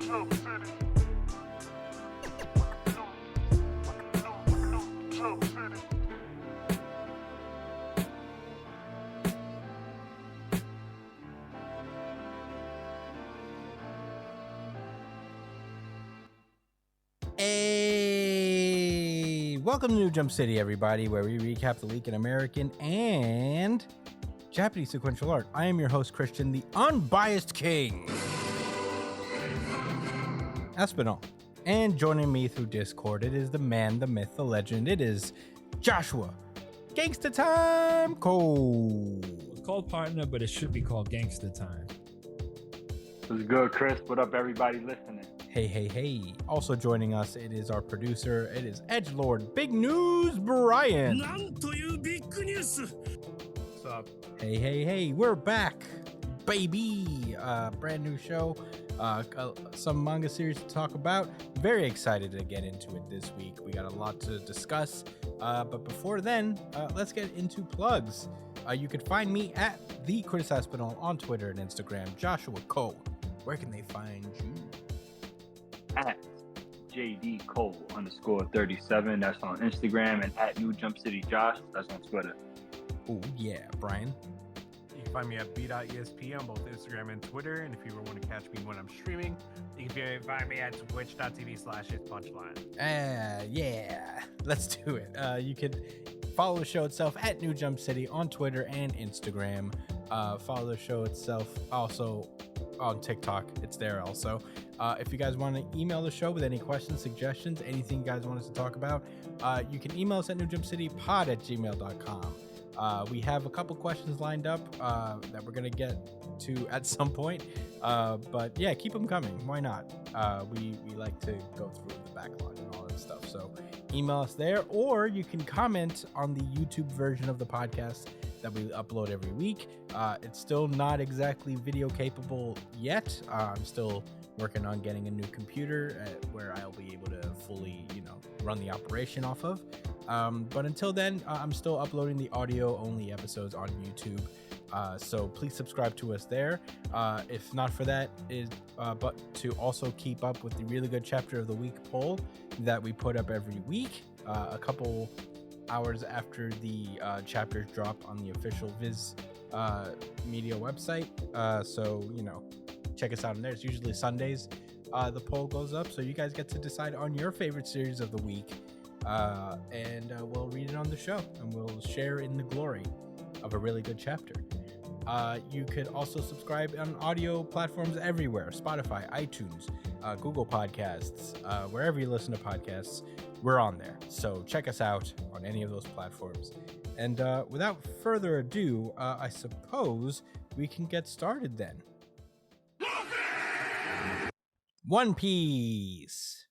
Hey, welcome to New Jump City, everybody, where we recap the week in American and Japanese sequential art. I am your host, Christian, the unbiased king, Espinal. And joining me through Discord, it is the man, the myth, the legend. It is Joshua, Gangsta Time Cole. It's called Partner, but it should be called Gangsta Time. What's good, Chris? What up, everybody listening? Hey. Also joining us, it is our producer. It is Edgelord Big News Brian. What's up? Hey. We're back, baby. Brand new show. Some manga series to talk about. Very excited to get into it this week. We got a lot to discuss. But before then, let's get into plugs. You can find me at The Chris Espinal on Twitter and Instagram. Joshua Cole, where can they find you? At JD Cole _37. That's on Instagram, and at New Jump City Josh. That's on Twitter. Oh yeah, Brian. You can find me at b.esp on both Instagram and Twitter. And if you want to catch me when I'm streaming, you can find me at twitch.tv/hitspunchline. Yeah. Let's do it. You can follow the show itself at New Jump City on Twitter and Instagram. Follow the show itself also on TikTok. It's there also. If you guys want to email the show with any questions, suggestions, anything you guys want us to talk about, you can email us at newjumpcitypod@gmail.com. We have a couple questions lined up that we're going to get to at some point. But yeah, keep them coming. Why not? We like to go through the backlog and all that stuff. So email us there, or you can comment on the YouTube version of the podcast that we upload every week. It's still not exactly video capable yet. I'm still working on getting a new computer where I'll be able to fully, run the operation off of. But until then, I'm still uploading the audio only episodes on YouTube. So please subscribe to us there. If not for that, but to also keep up with the really good chapter of the week poll that we put up every week, a couple hours after the chapters drop on the official Viz Media website. So check us out in there. It's usually Sundays. The poll goes up, so you guys get to decide on your favorite series of the week, and we'll read it on the show, and we'll share in the glory of a really good chapter. You could also subscribe on audio platforms everywhere: Spotify, iTunes, Google Podcasts, wherever you listen to podcasts, we're on there. So check us out on any of those platforms. And without further ado, I suppose we can get started then. One Piece.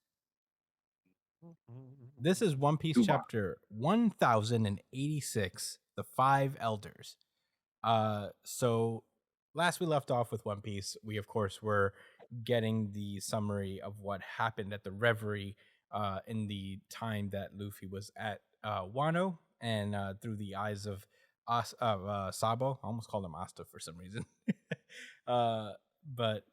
This is One Piece chapter 1086, The Five Elders. So last we left off with One Piece, we of course were getting the summary of what happened at the Reverie in the time that Luffy was at Wano, and through the eyes of Sabo. I almost called him Asta for some reason. But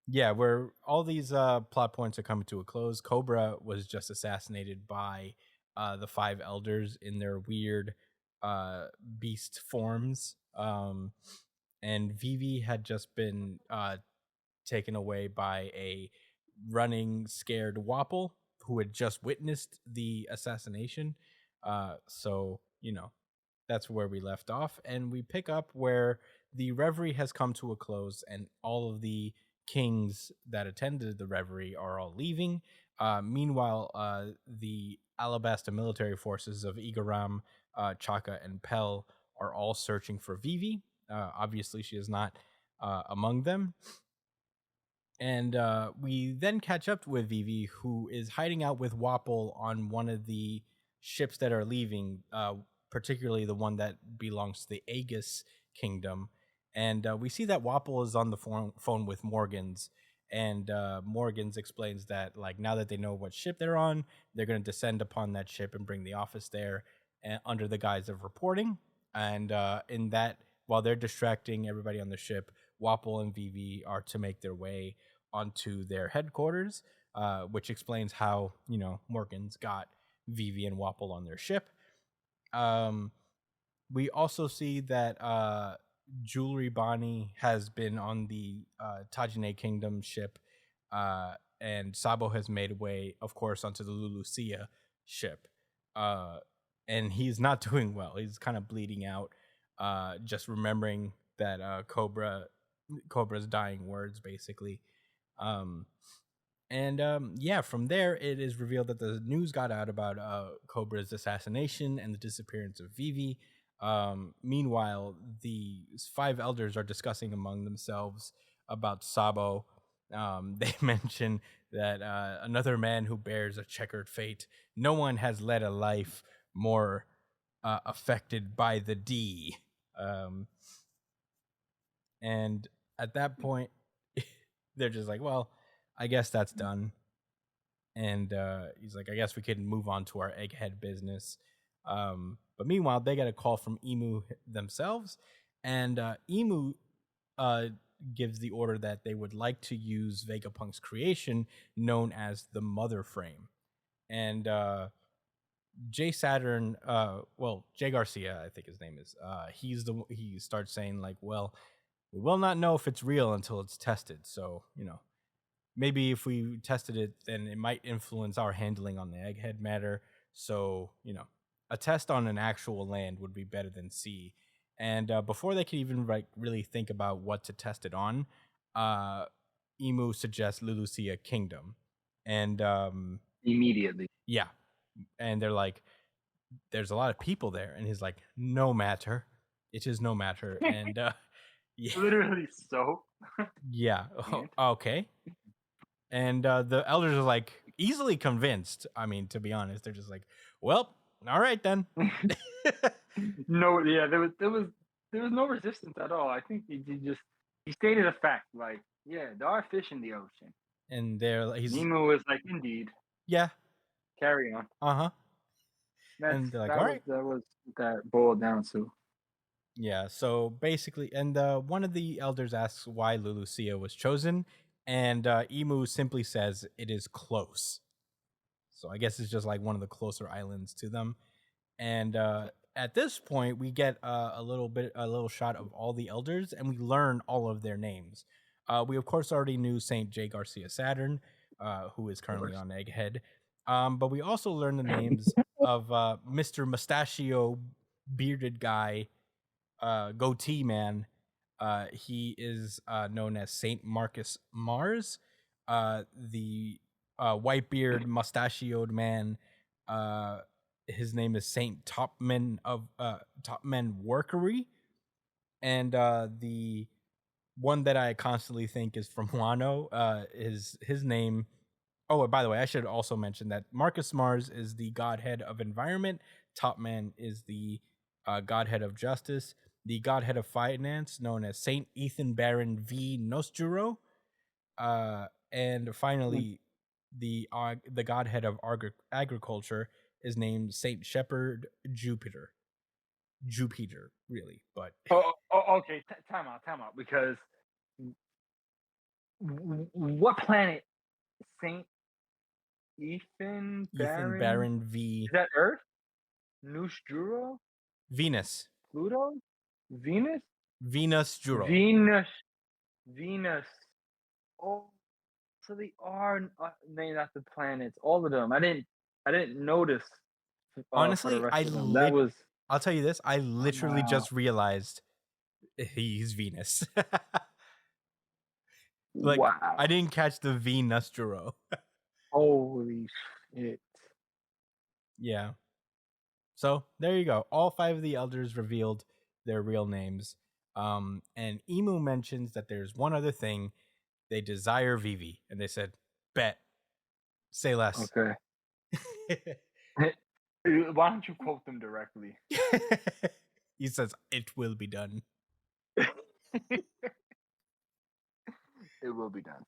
yeah, where all these plot points are coming to a close. Cobra was just assassinated by the Five Elders in their weird beast forms. And Vivi had just been taken away by a running, scared Wapol who had just witnessed the assassination. So, that's where we left off. And we pick up where the Reverie has come to a close, and all of the kings that attended the Reverie are all leaving. Meanwhile, the Alabasta military forces of Igaram, Chaka, and Pell are all searching for Vivi. Obviously, she is not among them. And we then catch up with Vivi, who is hiding out with Wapol on one of the ships that are leaving, particularly the one that belongs to the Aegis Kingdom. And we see that Wapol is on the phone with Morgans, and Morgans explains that, now that they know what ship they're on, they're going to descend upon that ship and bring the office there under the guise of reporting. And in that, while they're distracting everybody on the ship, Wapol and Vivi are to make their way onto their headquarters, which explains how Morgans got Vivi and Wapol on their ship. We also see that Jewelry Bonnie has been on the Tajine Kingdom ship, and Sabo has made way, of course, onto the Lulusia ship. And he's not doing well. He's kind of bleeding out, just remembering that Cobra's dying words, basically. Yeah, from there, it is revealed that the news got out about Cobra's assassination and the disappearance of Vivi. Meanwhile, the 5 elders are discussing among themselves about Sabo. They mention that another man who bears a checkered fate. No one has led a life more affected by the D. And at that point, they're just like, well, I guess that's done. And he's like, I guess we can move on to our egghead business. But meanwhile, they get a call from Emu themselves, and Emu gives the order that they would like to use Vegapunk's creation known as the Mother Frame. And Jay Saturn, Jay Garcia, I think his name is, he starts saying like, well, we will not know if it's real until it's tested. So, maybe if we tested it, then it might influence our handling on the egghead matter. So, a test on an actual land would be better than sea. And before they could even really think about what to test it on, Emu suggests Lulusia Kingdom. And Immediately. yeah. And they're like, there's a lot of people there. And he's like, no matter. It is no matter. And yeah. Literally so. Yeah. Okay. And the elders are like easily convinced. I mean, to be honest, they're just like, well, all right then. No, yeah, there was no resistance at all. I think he stated a fact, like, yeah, there are fish in the ocean. And Nemo was like, indeed. Yeah. Carry on. Uh-huh. And they're like, all right. That was that boiled down to. Yeah, so basically, and one of the elders asks why Lulusia was chosen, and Emu simply says it is close. So I guess it's just like one of the closer islands to them. And at this point, we get a little shot of all the elders, and we learn all of their names. We of course already knew Saint J. Garcia Saturn, who is currently on Egghead. But we also learned the names of Mr. Mustachio Bearded Guy, Goatee Man. He is known as Saint Marcus Mars. The white-beard mustachioed man, his name is Saint Topman Workery. And the one that I constantly think is from Wano, is his name. Oh, by the way, I should also mention that Marcus Mars is the godhead of environment. Topman is the godhead of justice. The godhead of finance, known as Saint Ethan Baron V. Nosturo. And finally, the godhead of agriculture is named Saint Shepherd Jupiter. Jupiter, really, but okay. Time out, because what planet Saint Ethan Baron V. Is that Earth? Nosturo? Venus. Pluto? Venus? Venus Juro. Venus. Oh, so they are named after planets. All of them. I didn't notice. Honestly, I'll tell you this. I literally just realized he's Venus. Like, wow. I didn't catch the Venus Juro. Holy shit. Yeah. So there you go. All 5 of the elders revealed their real names. And Emu mentions that there's one other thing. They desire Vivi. And they said, bet. Say less. Okay. Why don't you quote them directly? He says, it will be done. It will be done.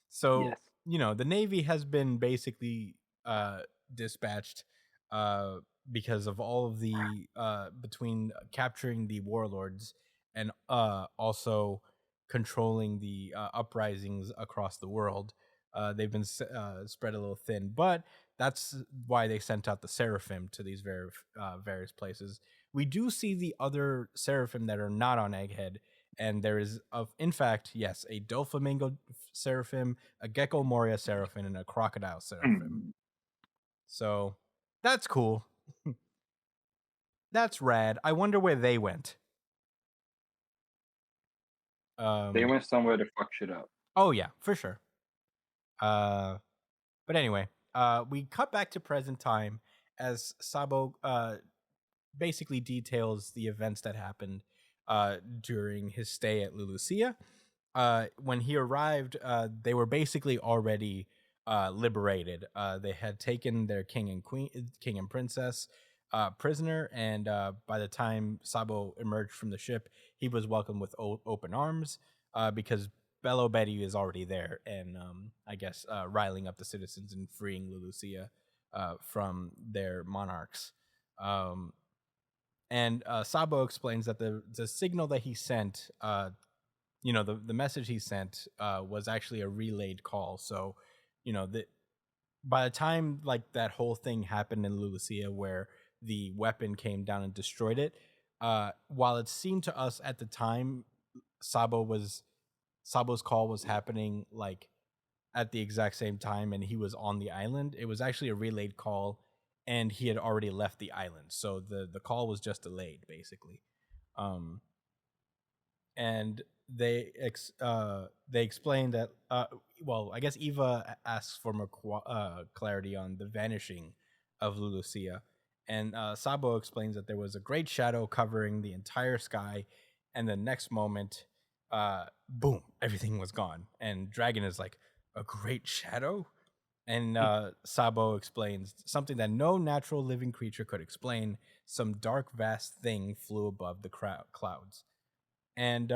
So, yes. The Navy has been basically dispatched because of all of the between capturing the warlords and also controlling the uprisings across the world. They've been spread a little thin, but that's why they sent out the seraphim to these various places. We do see the other seraphim that are not on Egghead, and there is, in fact, yes, a Doflamingo seraphim, a Gecko Moria seraphim, and a Crocodile seraphim. So that's cool. That's rad. I wonder where they went. They went somewhere to fuck shit up. Oh yeah, for sure. But anyway, we cut back to present time as Sabo basically details the events that happened during his stay at Lulusia. When he arrived, they were basically already liberated. They had taken their king and princess prisoner, and by the time Sabo emerged from the ship, he was welcomed with open arms because Bello Betty is already there, and I guess riling up the citizens and freeing Lulusia from their monarchs. And Sabo explains that the signal that he sent, the message he sent was actually a relayed call. So, by the time like that whole thing happened in Lulusia, where the weapon came down and destroyed it, while it seemed to us at the time Sabo's call was happening like at the exact same time and he was on the island, it was actually a relayed call and he had already left the island. So the call was just delayed, basically. And they explained that, I guess Eva asks for more clarity on the vanishing of Lulusia. And Sabo explains that there was a great shadow covering the entire sky, and the next moment, boom, everything was gone. And Dragon is like, a great shadow? And Sabo explains something that no natural living creature could explain. Some dark, vast thing flew above the clouds. And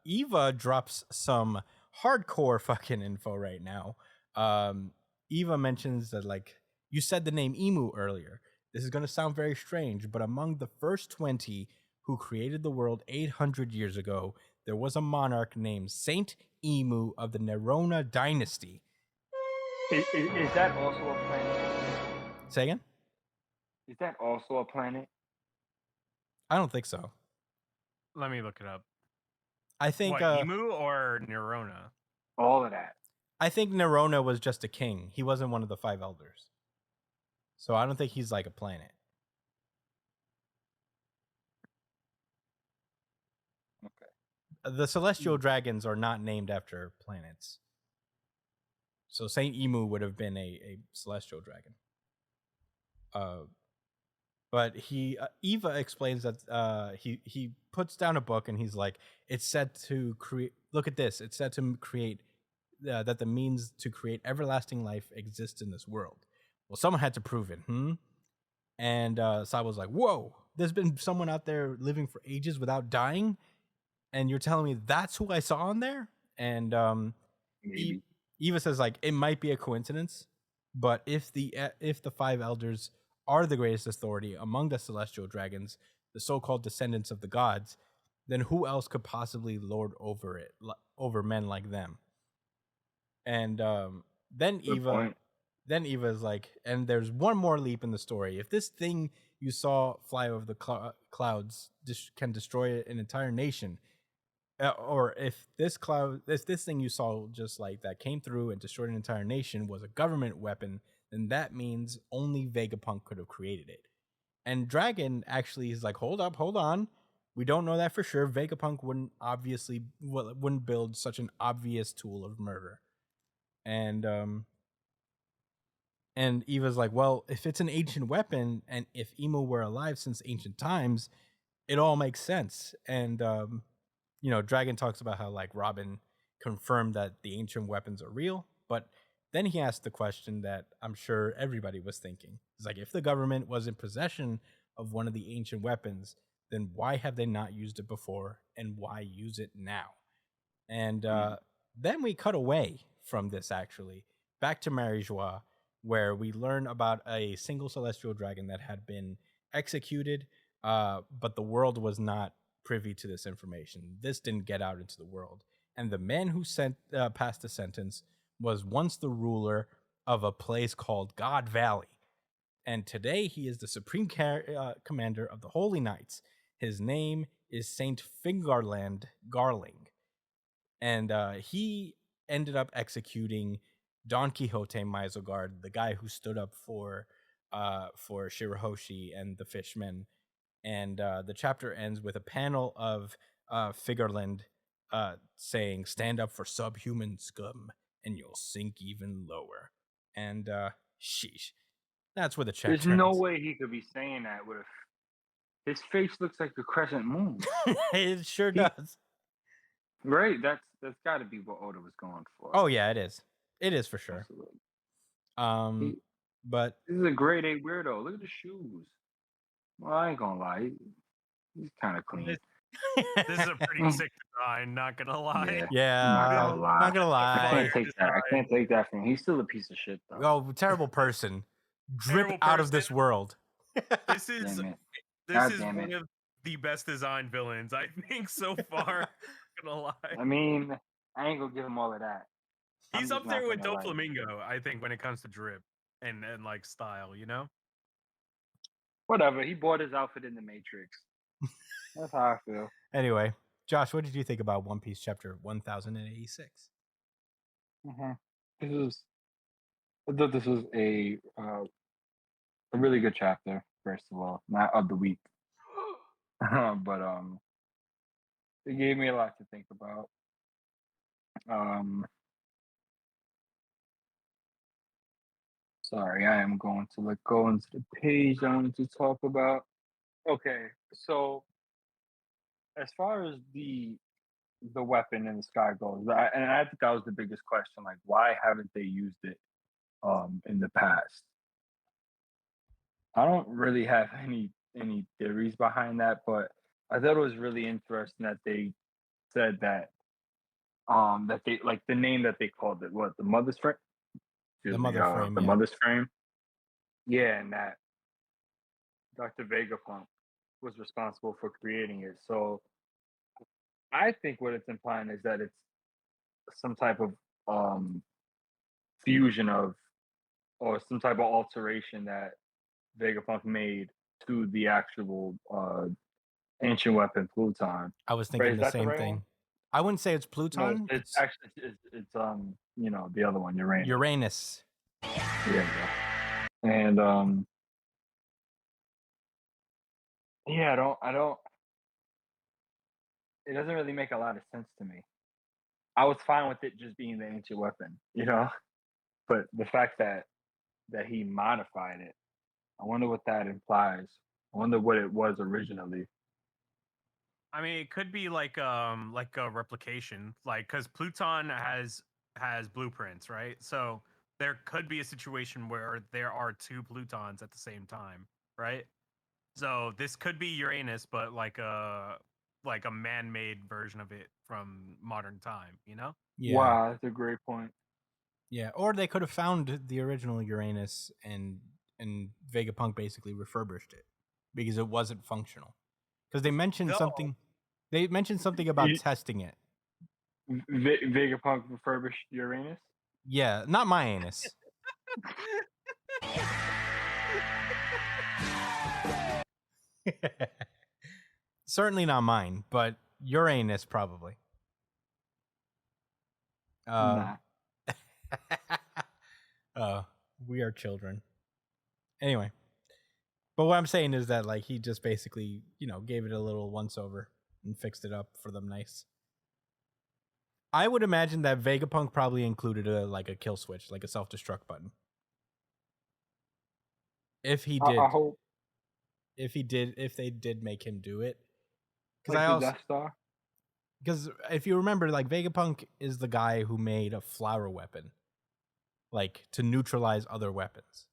Eva drops some hardcore fucking info right now. Eva mentions that, like, you said the name Emu earlier. This is going to sound very strange, but among the first 20 who created the world 800 years ago, there was a monarch named Saint Emu of the Nerona dynasty. Is that also a planet? Say again? Is that also a planet? I don't think so. Let me look it up. I think what, Emu or Nerona? All of that. I think Nerona was just a king. He wasn't one of the 5 elders. So I don't think he's like a planet. Okay. The celestial dragons are not named after planets. So Saint Emu would have been a celestial dragon. But Eva explains that he puts down a book and he's like, it's said to create. Look at this. It's said to create that the means to create everlasting life exists in this world. Well, someone had to prove it. And Sabo's like, whoa, there's been someone out there living for ages without dying, and you're telling me that's who I saw on there? And Eva says, like, it might be a coincidence, but if the 5 elders are the greatest authority among the celestial dragons, the so-called descendants of the gods, then who else could possibly lord over men like them? And then Eva is like, and there's one more leap in the story. If this thing you saw fly over the clouds can destroy an entire nation, or if this thing you saw just like that came through and destroyed an entire nation was a government weapon, then that means only Vegapunk could have created it. And Dragon actually is like, hold on. We don't know that for sure. Vegapunk wouldn't build such an obvious tool of murder. And Eva's like, well, if it's an ancient weapon, and if Emu were alive since ancient times, it all makes sense. And Dragon talks about how like Robin confirmed that the ancient weapons are real, but then he asked the question that I'm sure everybody was thinking. It's like, if the government was in possession of one of the ancient weapons, then why have they not used it before, and why use it now? And then we cut away from this, actually, back to Marie-Joie, where we learn about a single celestial dragon that had been executed, but the world was not privy to this information. This didn't get out into the world. and the man who passed the sentence was once the ruler of a place called God Valley, and today he is the supreme commander of the Holy Knights. His name is Saint Fingarland Garling, and he ended up executing Don Quixote Misogard, the guy who stood up for Shirahoshi and the fishmen. And the chapter ends with a panel of Fingarland saying, "Stand up for subhuman scum, and you'll sink even lower." And sheesh, that's where the chapter There's no ends. way he could be saying that with his face looks like the crescent moon. It sure does. Right? That's got to be what Oda was going for. Oh yeah, it is. It is for sure. Absolutely. But This is a grade A weirdo. Look at the shoes. Well, I ain't gonna lie. He's kind of clean. This is a pretty sick design, not gonna lie. yeah, not gonna lie. I can't take that from him. He's still a piece of shit, though. Oh, terrible person. Drip Terrible out of person. this world. This is one of the best designed villains I think so far. Not gonna lie. I mean, I ain't gonna give him all of that. He's up there with Doflamingo, I think, when it comes to drip and like style, you know? Whatever. He bought his outfit in the Matrix. That's how I feel. Anyway, Josh, what did you think about One Piece chapter 1086? I thought this was a really good chapter. First of all, not of the week, but it gave me a lot to think about. Sorry, I am going to go into the page I wanted to talk about. Okay, so as far as the weapon in the sky goes, and I think that was the biggest question. Like, why haven't they used it in the past? I don't really have any theories behind that, but I thought it was really interesting that they said that that they like the name that they called it, what, the mother's frame? The mother frame. The mother's frame. Yeah, and that Dr. Vegapunk was responsible for creating it. So I think what it's implying is that it's some type of fusion of, or some type of alteration that Vegapunk made to the actual ancient weapon Pluton. I was thinking the same right thing. one? I wouldn't say it's Pluton. No, it's actually the other one, Uranus. Uranus. Yeah. And yeah, I don't. It doesn't really make a lot of sense to me. I was fine with it just being the ancient weapon, but the fact that he modified it, I wonder what that implies. I wonder what it was originally. I mean, it could be like a replication, like because Pluton has blueprints, right? So there could be a situation where there are two Plutons at the same time, right? So this could be Uranus, but like a man-made version of it from modern time, you know? Yeah. Wow, that's a great point. Yeah, or they could have found the original Uranus and Vegapunk basically refurbished it because it wasn't functional. Because they mentioned something. They mentioned something about testing it. Vegapunk refurbished Uranus? Yeah, not my anus. Certainly not mine, but Uranus probably. Nah. We are children. Anyway, but what I'm saying is that like he just basically, gave it a little once over and fixed it up for them nice. I would imagine that Vegapunk probably included a kill switch, like a self-destruct button. If he did, I hope. If they did make him do it, Because Death Star. Because if you remember, like Vegapunk is the guy who made a flower weapon, like to neutralize other weapons.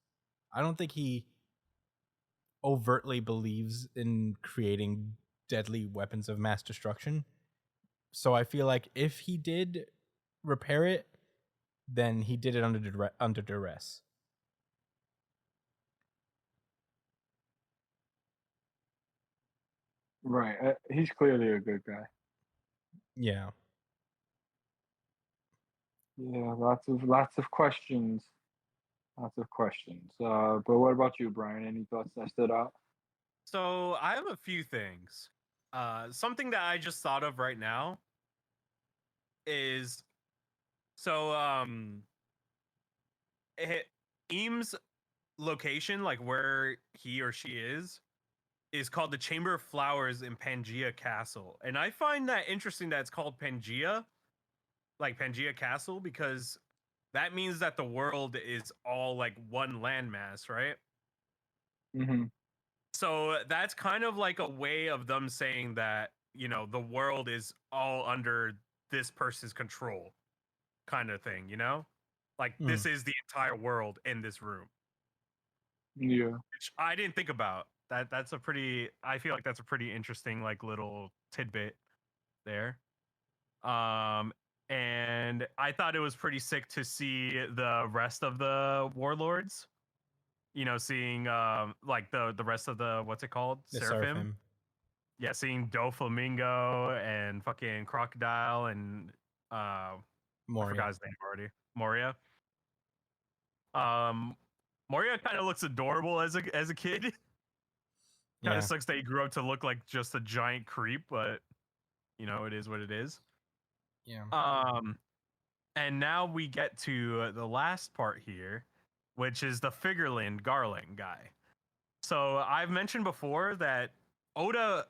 I don't think he overtly believes in creating deadly weapons of mass destruction. So I feel like if he did repair it, then he did it under duress. Right. He's clearly a good guy. Yeah. Yeah, lots of questions. Lots of questions. But what about you, Brian? Any thoughts that stood out? So I have a few things. Something that I just thought of right now is so it, Eames' location, like where he or she is called the Chamber of Flowers in Pangea Castle, and I find that interesting that it's called Pangea, like Pangea Castle, because that means that the world is all like one landmass, right? Mm-hmm. So that's kind of like a way of them saying that, the world is all under this person's control, kind of thing, Like Hmm. this is the entire world in this room, Yeah. which I didn't think about. That's a pretty I feel like that's a pretty interesting like little tidbit there. Um and I thought it was pretty sick to see the rest of the warlords, seeing like the rest of the what's it called? The Seraphim. Seraphim. Yeah, seeing Doflamingo and fucking Crocodile and I Moria. forgot his name already. Moria. Um Moria kind of looks adorable as a kid. Kind Yeah. of sucks that he grew up to look like just a giant creep, but it is what it is. Yeah. Um and now we get to the last part here, which is the Figureland Garland guy. So I've mentioned before that Oda,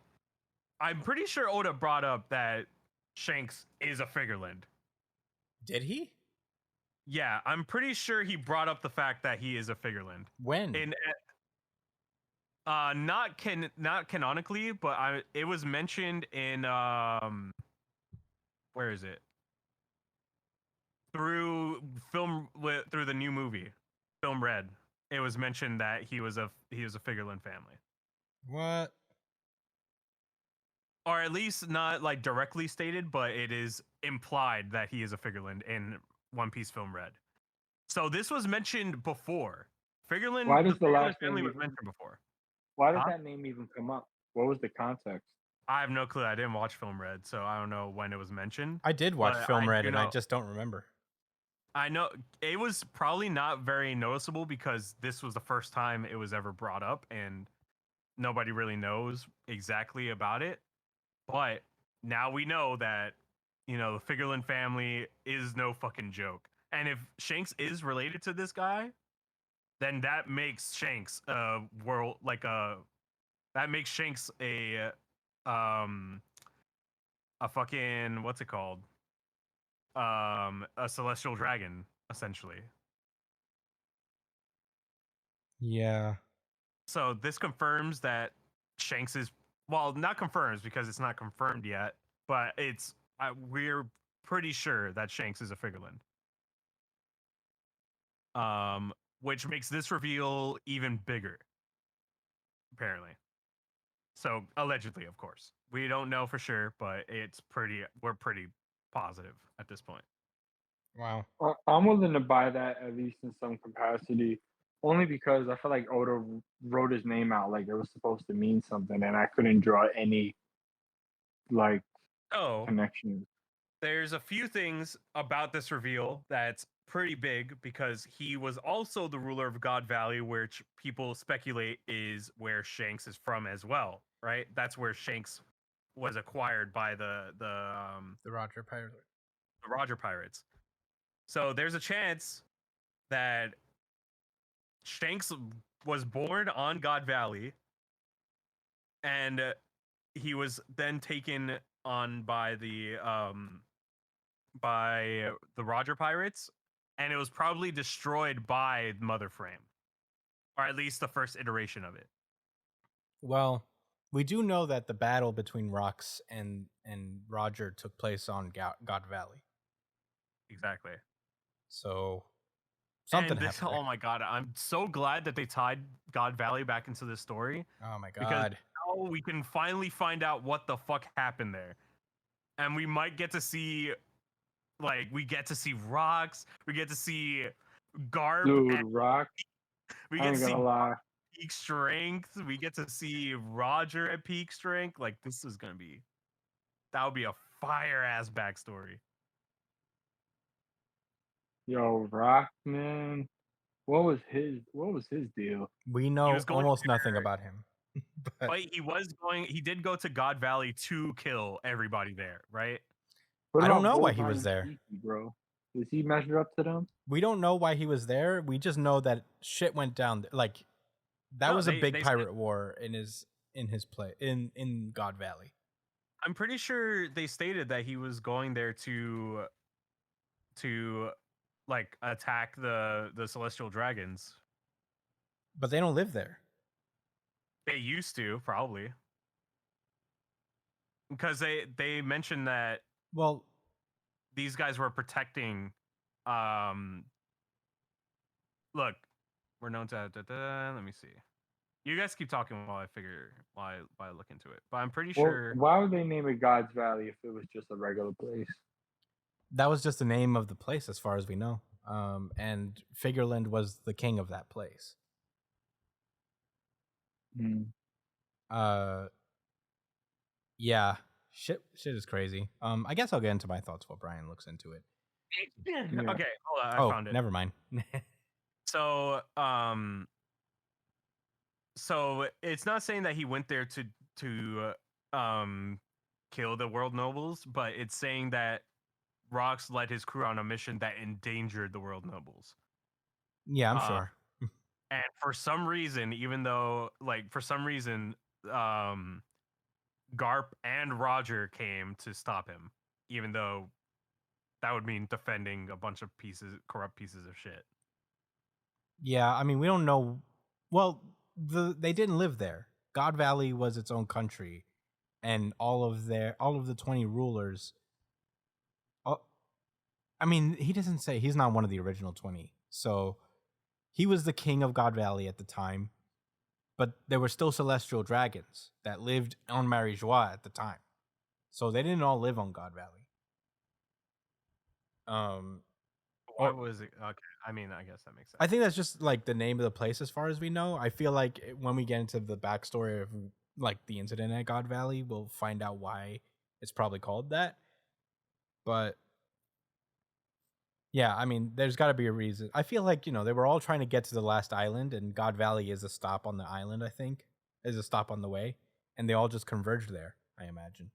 I'm pretty sure Oda brought up that Shanks is a Figureland. Did he? Yeah, I'm pretty sure he brought up the fact that he is a Figureland. When? In not canonically, but it was mentioned in where is it? Through through the new movie, Film Red. It was mentioned that he was a Figureland family. What? Or at least not like directly stated, but it is implied that he is a Figureland in One Piece Film Red. So this was mentioned before. Figureland, Why the does the Figureland last family name was even? mentioned before. Why does Huh? that name even come up? What was the context? I have no clue. I didn't watch Film Red, so I don't know when it was mentioned. I did watch But Film I Red do and I know- just don't remember. I know it was probably not very noticeable because this was the first time it was ever brought up and nobody really knows exactly about it. But now we know that, the Figureland family is no fucking joke. And if Shanks is related to this guy, then that makes Shanks that makes Shanks a fucking what's it called? A celestial dragon, essentially. Yeah. So this confirms that Shanks is, well, not confirms because it's not confirmed yet, but we're pretty sure that Shanks is a Figureland. Which makes this reveal even bigger, apparently. So allegedly, of course, we don't know for sure, but we're pretty positive at this point. Wow. I'm willing to buy that at least in some capacity, only because I feel like Oda wrote his name out like it was supposed to mean something, and I couldn't draw any like Oh, connections. there's a few things about this reveal that's pretty big because he was also the ruler of God Valley, which people speculate is where Shanks is from as well, right? That's where Shanks was acquired by the The Roger Pirate. Roger Pirates. So there's a chance that Shanks was born on God Valley, and he was then taken on by the Roger Pirates, and it was probably destroyed by Mother Frame, or at least the first iteration of it. Well, we do know that the battle between Rox and Roger took place on God Valley. Exactly. So something And this, happened. oh my god, I'm so glad that they tied God Valley back into this story. Oh my Because god. now we can finally find out what the fuck happened there. And we might get to see, we get to see Rocks, we get to see Garp, Dude, and Rock. we I get to ain't see gonna lie. peak strength, we get to see Roger at peak strength. Like, this is gonna be, that would be a fire ass backstory. Yo, Rockman. What was his deal? We He know was going almost nothing there, about him. But but he did go to God Valley to kill everybody there, right? What I don't about know why he Bullseye was and there. Sneaky, bro? Does he measure up to them? We don't know why he was there. We just know that shit went down. Like that No, was a big they said, pirate war in his play in God Valley. I'm pretty sure they stated that he was going there to like attack the celestial dragons. But they don't live there. They used to, probably, because they mentioned that Well, these guys were protecting. Um, look, we're known to. Let me see. You guys keep talking while I look into it. But I'm pretty Well, sure. why would they name it God's Valley if it was just a regular place? that was just the name of the place as far as we know. And Figureland was the king of that place. Hmm. Yeah, shit is crazy. I guess I'll get into my thoughts while Brian looks into it. Yeah. Okay, hold on. I Oh, found it. never mind. So, so it's not saying that he went there to kill the world nobles, but it's saying that Rox led his crew on a mission that endangered the world nobles. Yeah, I'm Uh, sure. And for some reason, even though for some reason, Garp and Roger came to stop him, even though that would mean defending a bunch of corrupt pieces of shit. Yeah, I mean, we don't know. Well, they didn't live there. God Valley was its own country, and all of the 20 rulers. I mean, he doesn't say he's not one of the original 20. So he was the king of God Valley at the time, but there were still celestial dragons that lived on Marijois at the time. So they didn't all live on God Valley. What was it? Okay, I mean, I guess that makes sense. I think that's just like the name of the place as far as we know. I feel like when we get into the backstory of like the incident at God Valley, we'll find out why it's probably called that. But yeah, I mean, there's got to be a reason. I feel like, they were all trying to get to the last island, and God Valley is a stop on the island, I think, is a stop on the way. And they all just converged there, I imagine.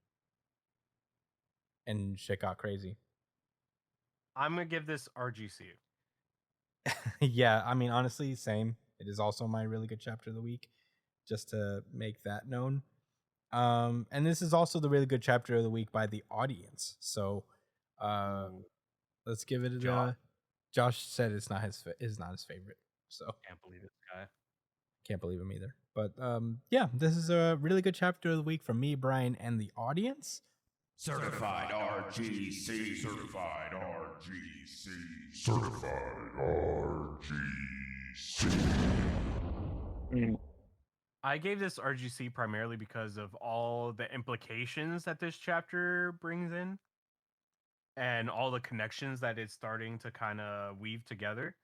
And shit got crazy. I'm going to give this RGC. Yeah, I mean, honestly, same. It is also my really good chapter of the week, just to make that known. And this is also the really good chapter of the week by the audience. So, let's give it a Josh. Josh said it's not his favorite. So Can't believe this guy. can't believe him either. But yeah, this is a really good chapter of the week from me, Brian, and the audience. Certified RGC. Certified RGC. Certified RGC. I gave this RGC primarily because of all the implications that this chapter brings in and all the connections that it's starting to kind of weave together.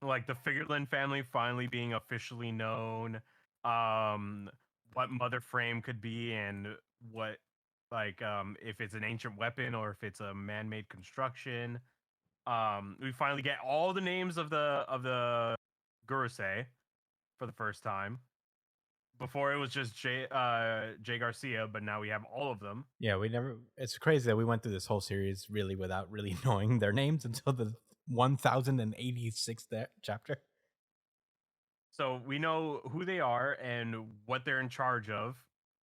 Like the Figureland family finally being officially known, what Mother Frame could be, and what if it's an ancient weapon or if it's a man-made construction. We finally get all the names of the Gurusei for the first time. Before it was just Jay Garcia, but now we have all of them. Yeah, it's crazy that we went through this whole series really without really knowing their names until the 1086th chapter. So we know who they are and what they're in charge of,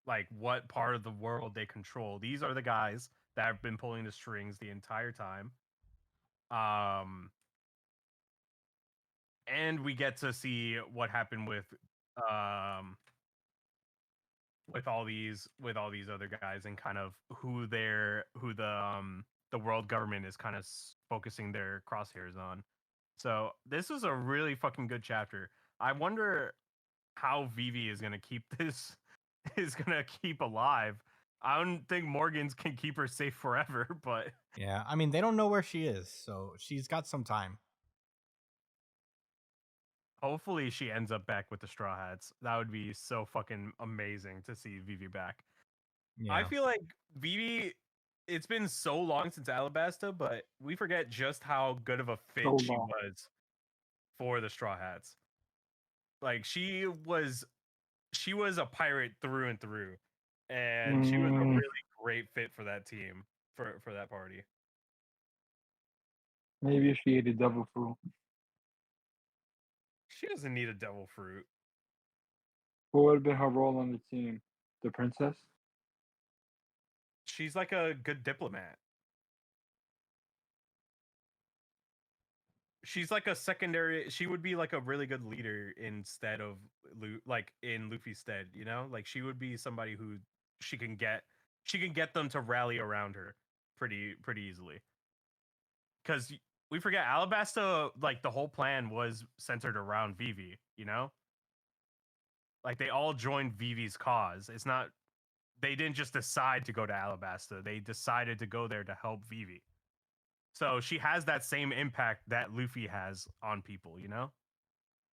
like what part of the world they control. These are the guys that have been pulling the strings the entire time. And we get to see what happened with all these other guys and kind of who the world government is kind of focusing their crosshairs on. So this is a really fucking good chapter. I wonder how Vivi is gonna keep this alive. I don't think Morgans can keep her safe forever, but yeah, I mean, they don't know where she is, so she's got some time. Hopefully she ends up back with the Straw Hats. That would be so fucking amazing to see Vivi back. Yeah. I feel like Vivi it's been so long since Alabasta, but we forget just how good of a fit So she long. was for the Straw Hats. Like she was a pirate through and through, and she was a Mm, really great fit for that team for that party. maybe if she ate a devil fruit. She doesn't need a devil fruit. What would have been her role on the team? The princess? She's like a good diplomat. She's like a secondary. She would be like a really good leader instead of like in Luffy's stead. You know, like she would be somebody who she can get. She can get them to rally around her pretty easily. Because we forget Alabasta, like the whole plan was centered around Vivi. You know, like they all joined Vivi's cause. It's not. They didn't just decide to go to Alabasta. They decided to go there to help Vivi. So she has that same impact that Luffy has on people, you know?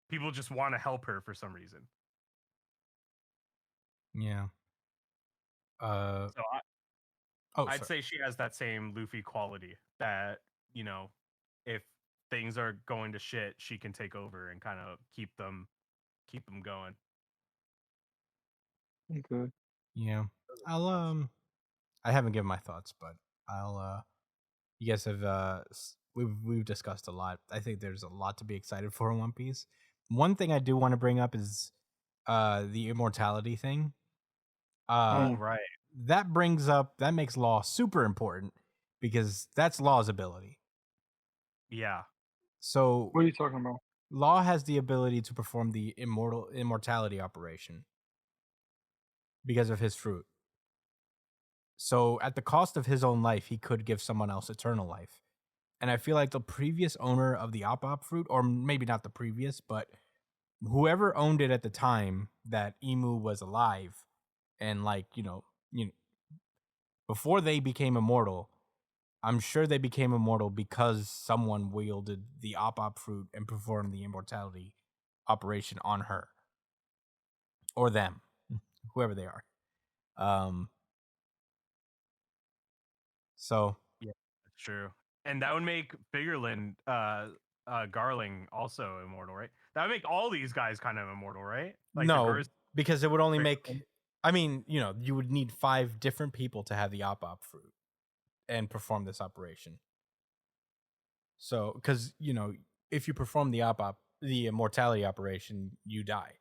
People just want to help her for some reason. Yeah. So Oh, I'd sorry. say she has that same Luffy quality that, you know, if things are going to shit, she can take over and kind of keep them going. Okay. Yeah. I haven't given my thoughts, but I'll you guys have we've discussed a lot. I think there's a lot to be excited for in One Piece. One thing I do want to bring up is the immortality thing. Oh, Mm. right. That makes Law super important because that's Law's ability. Yeah. So What are you talking about? Law has the ability to perform the immortality operation because of his fruit. So at the cost of his own life, he could give someone else eternal life. And I feel like the previous owner of the Op fruit, or maybe not the previous, but whoever owned it at the time that Emu was alive, and like before they became immortal, I'm sure they became immortal because someone wielded the Op fruit and performed the immortality operation on her or them, whoever they are. So Yeah, that's true. And that would make Figureland Garling also immortal, right? That would make all these guys kind of immortal, right? Like the no, Gurs. because it would only make. I mean, you would need 5 different people to have the Op fruit and perform this operation. So, because if you perform the immortality operation, you die.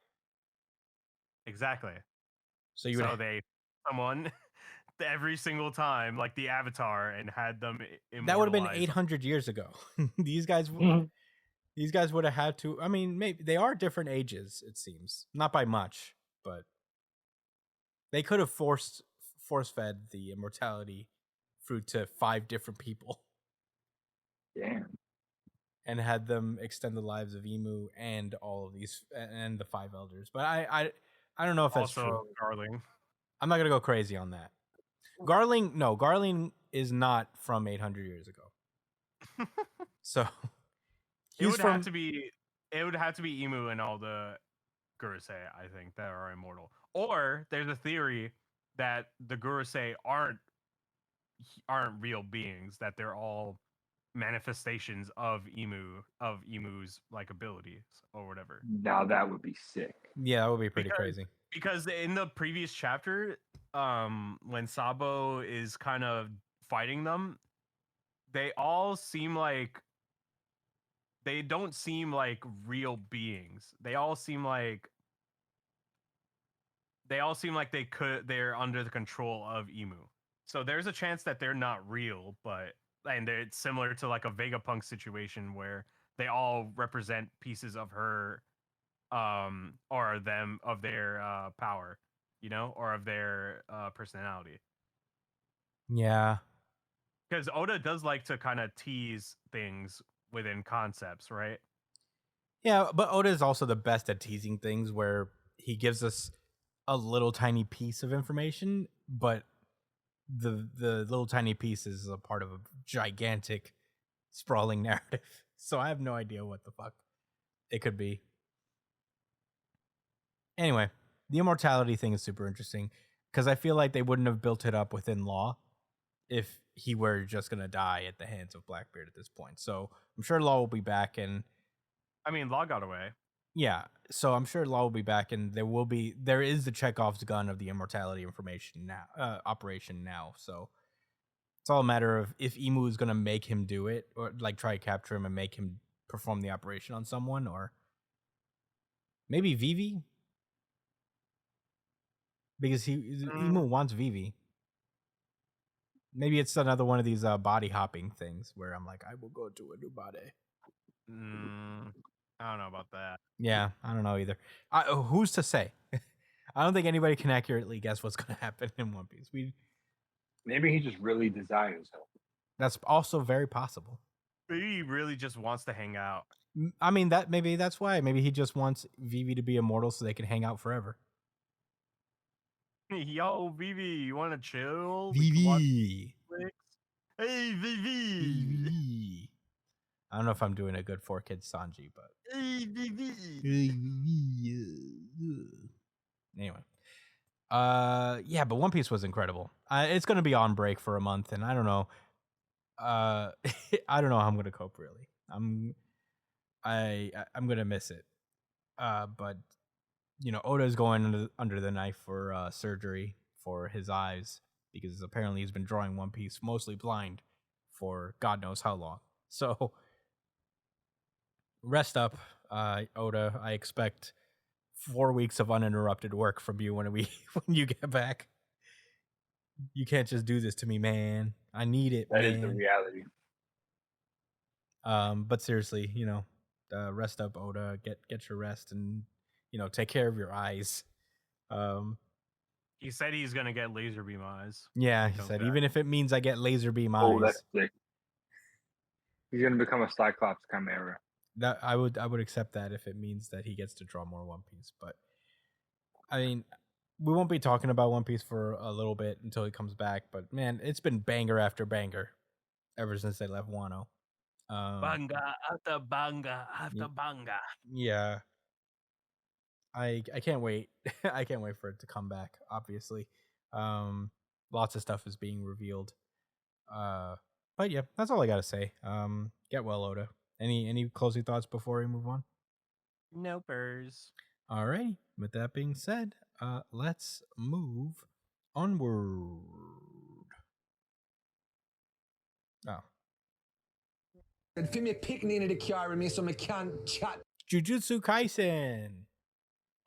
Exactly. So you So would. they someone every single time, like the Avatar, and had them That would have been immortalized. 800 years ago. these guys, Mhm. these guys would have had to. I mean, maybe they are different ages. It seems not by much, but they could have force fed the immortality fruit to 5 different people Damn. and had them extend the lives of Emu and all of these and the 5 elders. But I don't know if that's Also, true. Garling. I'm not gonna go crazy on that. Garling is not from 800 years ago. So It he's would from. have to be. It would have to be Emu and all the Gurusei, I think, that are immortal. Or there's a theory that the Gurusei aren't real beings; that they're all manifestations of Emu's like abilities or whatever. Now that would be sick. Yeah, that would be pretty Because crazy. because in the previous chapter, when Sabo is kind of fighting them, they all seem like they don't seem like real beings. They're under the control of Emu. So there's a chance that they're not real, and it's similar to like a Vegapunk situation where they all represent pieces of her or them of their power, or of their personality. Yeah. Because Oda does like to kind of tease things within concepts, right? Yeah, but Oda is also the best at teasing things where he gives us a little tiny piece of information, but the little tiny piece is a part of a gigantic sprawling narrative. So I have no idea what the fuck it could be. Anyway, the immortality thing is super interesting because I feel like they wouldn't have built it up within Law if he were just gonna die at the hands of Blackbeard at this point. So I'm sure Law will be back, and I mean, Law got away. yeah, so I'm sure Law will be back, and there is the Chekhov's gun of the immortality information now, operation now. So it's all a matter of if Emu is gonna make him do it, or like try to capture him and make him perform the operation on someone, or maybe Vivi, because Emu wants Vivi. Maybe it's another one of these body hopping things where I'm like, I will go to a new body. I don't know about that. Yeah, I don't know either. Who's to say? I don't think anybody can accurately guess what's going to happen in One Piece. Maybe he just really desires her. That's also very possible. Maybe he really just wants to hang out. I mean, maybe that's why. Maybe he just wants Vivi to be immortal so they can hang out forever. Yo, Vivi, you want to chill? We can watch Netflix? Hey, Vivi. Vivi. I don't know if I'm doing a good 4Kids Sanji, but Hey, Vivi. Anyway. Yeah, but One Piece was incredible. It's gonna be on break for a month, and I don't know. I don't know how I'm gonna cope. Really, I'm gonna miss it. But you know, Oda's going under the knife for surgery for his eyes because apparently he's been drawing One Piece mostly blind for God knows how long. So rest up, Oda. I expect 4 weeks of uninterrupted work from you when you get back. You can't just do this to me, man. I need it. That man. is the reality. But seriously, you know, rest up, Oda. Get your rest and take care of your eyes. He said he's gonna get laser beam eyes. Yeah, he said even if it means I get laser beam eyes. Oh, that's sick. He's gonna become a Cyclops Chimera. That I would accept that if it means that he gets to draw more One Piece. But I mean, we won't be talking about One Piece for a little bit until he comes back. But man, it's been banger after banger ever since they left Wano. Banga after banga after banga. Yeah. I can't wait. I can't wait for it to come back, obviously. Lots of stuff is being revealed. But yeah, that's all I gotta say. Get well, Oda. Any closing thoughts before we move on? Nopers. Alrighty. With that being said, let's move onward. Oh. Jujutsu Kaisen.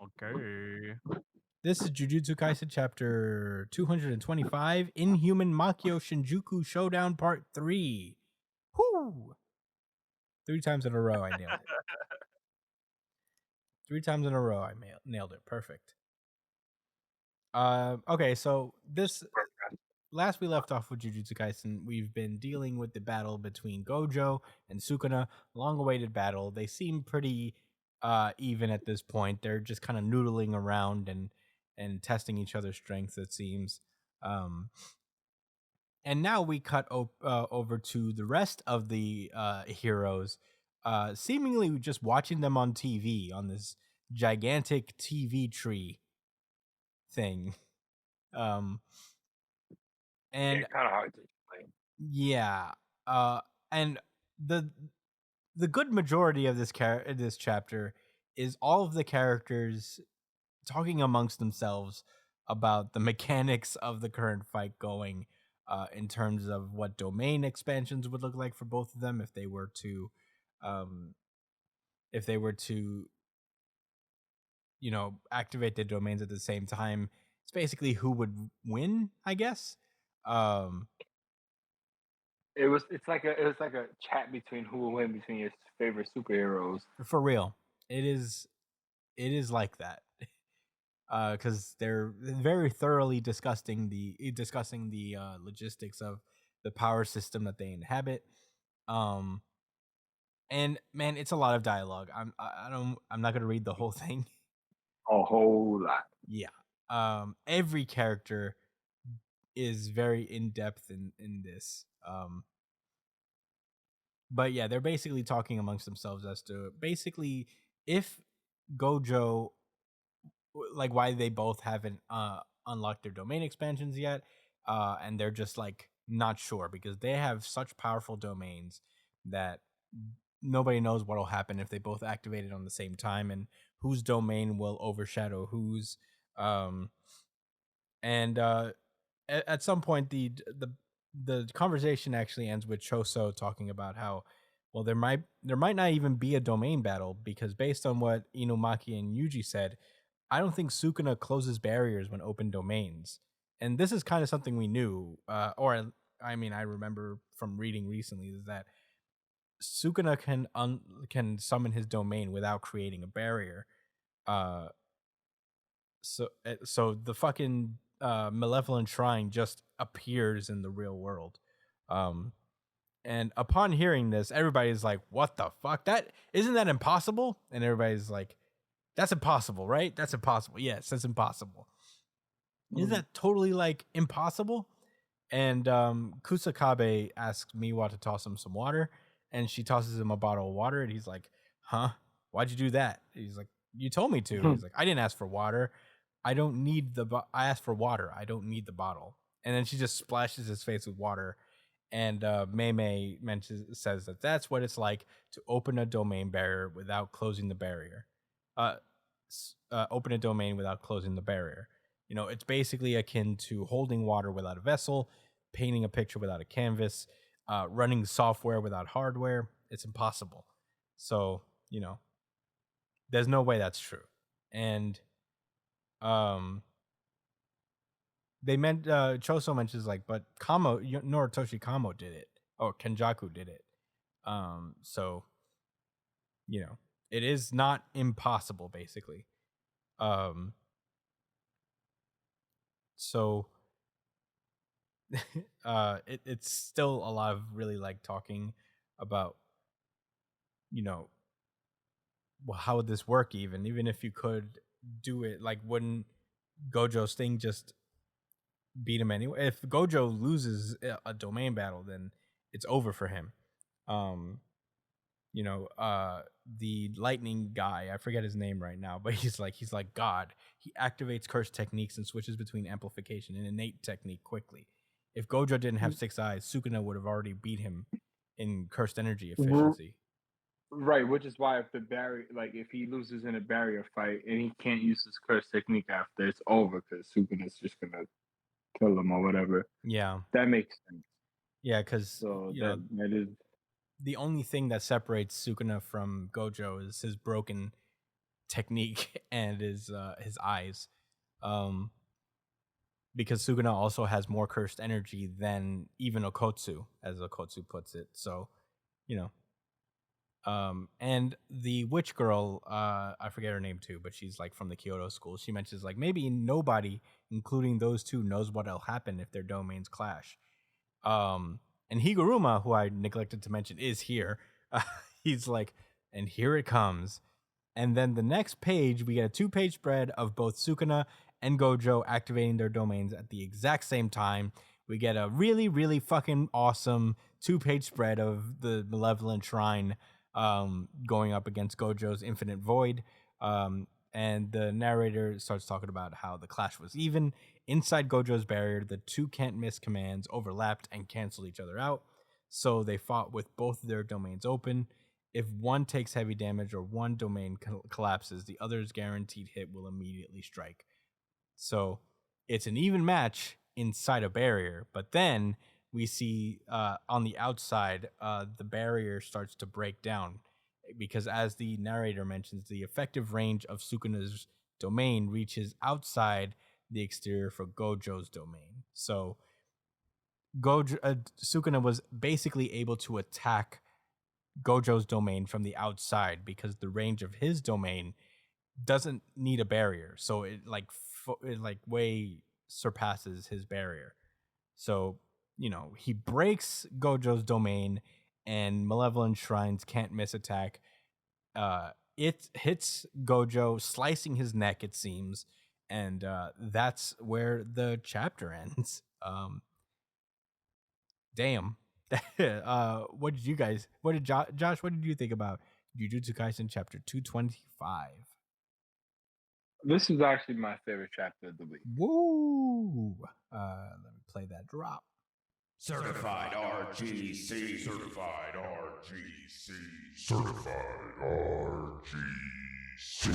Okay. This is Jujutsu Kaisen chapter 225, Inhuman Makyo Shinjuku Showdown Part 3. Whoo! 3 times in a row I nailed it. 3 times in a row I nailed it. Perfect. Okay, so last we left off with Jujutsu Kaisen, we've been dealing with the battle between Gojo and Sukuna. Long-awaited battle. They seem pretty even at this point. They're just kind of noodling around and testing each other's strengths, it seems. And now we cut over to the rest of the heroes, seemingly just watching them on TV, on this gigantic TV tree thing. And kind of hard to explain. Yeah. And the good majority of this chapter is all of the characters talking amongst themselves about the mechanics of the current fight going, in terms of what domain expansions would look like for both of them if they were to activate the domains at the same time. It's basically who would win, I guess. It was like a chat between who will win between your favorite superheroes. For real, it is like that, because they're very thoroughly discussing the logistics of the power system that they inhabit. And man, it's a lot of dialogue. I'm not gonna read the whole thing. A whole lot. Yeah. Every character is very in depth in this. But yeah, they're basically talking amongst themselves as to basically if Gojo, like why they both haven't unlocked their domain expansions yet, and they're just like not sure because they have such powerful domains that nobody knows what'll happen if they both activate it on the same time and whose domain will overshadow whose. And at some point the conversation actually ends with Choso talking about how, well, there might not even be a domain battle because based on what Inumaki and Yuji said, I don't think Sukuna closes barriers when open domains. And this is kind of something we knew, or I mean, I remember from reading recently is that Sukuna can summon his domain without creating a barrier. So the fucking malevolent shrine just appears in the real world. And upon hearing this, everybody's like, "What the fuck? That isn't that impossible?" And everybody's like, "That's impossible, right? That's impossible. Yes, that's impossible. Isn't that totally like impossible?" And Kusakabe asks Miwa to toss him some water, and she tosses him a bottle of water, and he's like, "Huh? Why'd you do that?" He's like, "You told me to." He's like, "I didn't ask for water. I don't need I asked for water. I don't need the bottle." And then she just splashes his face with water. And Mei says that that's what it's like to open a domain barrier without closing the barrier. Open a domain without closing the barrier. You know, it's basically akin to holding water without a vessel, painting a picture without a canvas, running software without hardware. It's impossible. So, you know, there's no way that's true. And they meant Choso mentions like, but Noritoshi Kamo did it, or Kenjaku did it. So, you know, it is not impossible, basically. So it's still a lot of really like talking about, you know, well, how would this work even if you could do it, like wouldn't Gojo's thing just beat him anyway? If Gojo loses a domain battle, then it's over for him. You know, the lightning guy, I forget his name right now, but he's like God. He activates curse techniques and switches between amplification and innate technique quickly. If Gojo didn't have 6 eyes, Sukuna would have already beat him in cursed energy efficiency. Right, which is why if the barrier, like if he loses in a barrier fight and he can't use his curse technique after, it's over because Sukuna's just gonna kill him or whatever. Yeah, that makes sense. Yeah, because So that is the only thing that separates Sukuna from Gojo is his broken technique and his eyes. Because Sukuna also has more cursed energy than even Okotsu, as Okotsu puts it. So, you know. And the witch girl, I forget her name too, but she's like from the Kyoto school. She mentions like maybe nobody, including those two, knows what'll happen if their domains clash. And Higuruma, who I neglected to mention, is here. He's like, and here it comes. And then the next page, we get a 2-page spread of both Sukuna and Gojo activating their domains at the exact same time. We get a really, really fucking awesome 2-page spread of the Malevolent Shrine going up against Gojo's Infinite Void. And the narrator starts talking about how the clash was even. Inside Gojo's barrier, the two can't miss commands overlapped and canceled each other out. So they fought with both their domains open. If one takes heavy damage or one domain collapses, the other's guaranteed hit will immediately strike. So it's an even match inside a barrier. But then we see on the outside, the barrier starts to break down. Because as the narrator mentions, the effective range of Sukuna's domain reaches outside the exterior for Gojo's domain. So Sukuna was basically able to attack Gojo's domain from the outside because the range of his domain doesn't need a barrier. So it way surpasses his barrier. So, you know, he breaks Gojo's domain and Malevolent Shrine's can't miss attack. It hits Gojo, slicing his neck, it seems, and that's where the chapter ends. Damn. What did Josh, what did you think about Jujutsu Kaisen chapter 225? This is actually my favorite chapter of the week. Woo! Let me play that drop. Certified RGC. Certified RGC. Certified RGC.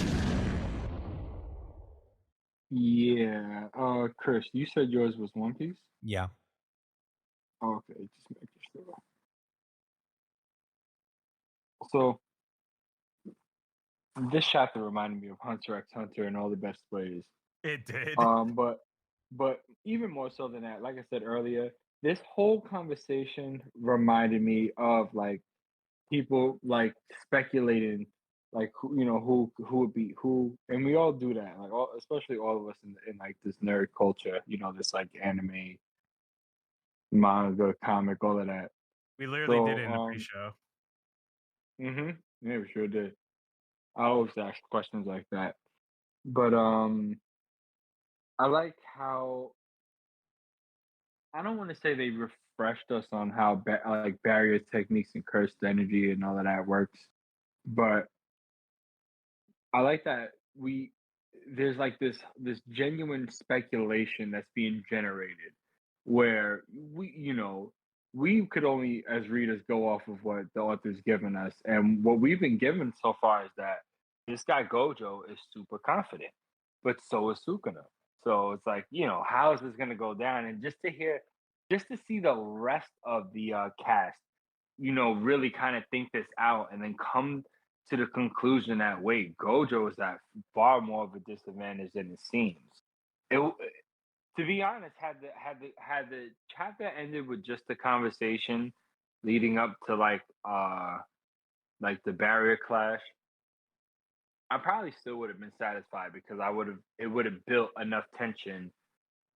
Yeah. Chris, you said yours was One Piece? Yeah. Okay, just making sure. So this chapter reminded me of Hunter x Hunter and all the best ways. It did. But even more so than that, like I said earlier, this whole conversation reminded me of like people like speculating like who would be who, and we all do that, like especially all of us in like this nerd culture, this like anime, manga, comic, all of that. We literally did So it in the pre-show. yeah, we sure did. I always ask questions like that. But I like how, I don't want to say they refreshed us on how like barrier techniques and cursed energy and all of that works, but I like that there's like this genuine speculation that's being generated where we could only as readers go off of what the author's given us, and what we've been given so far is that this guy Gojo is super confident, but so is Sukuna. So it's like, how is this gonna go down? And just to see the rest of the cast, really kind of think this out and then come to the conclusion that wait, Gojo is at far more of a disadvantage than it seems. To be honest, had the chapter ended with just the conversation leading up to like the barrier clash, I probably still would have been satisfied because it would have built enough tension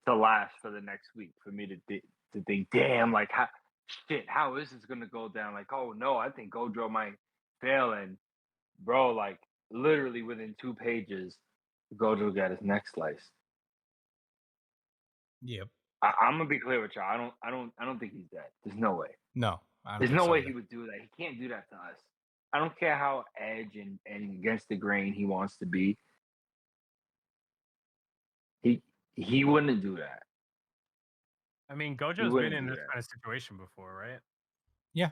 to last for the next week for me to think, damn, like how is this gonna go down? Like, oh no, I think Gojo might fail, and bro, like literally within 2 pages, Gojo got his neck sliced. Yep. I'm gonna be clear with y'all. I don't think he's dead. There's no way. No. I don't There's think no so way either. he would do that. He can't do that to us. I don't care how edge and against the grain he wants to be. He wouldn't do that. I mean, Gojo's been wouldn't in do this that. kind of situation before, right? Yeah.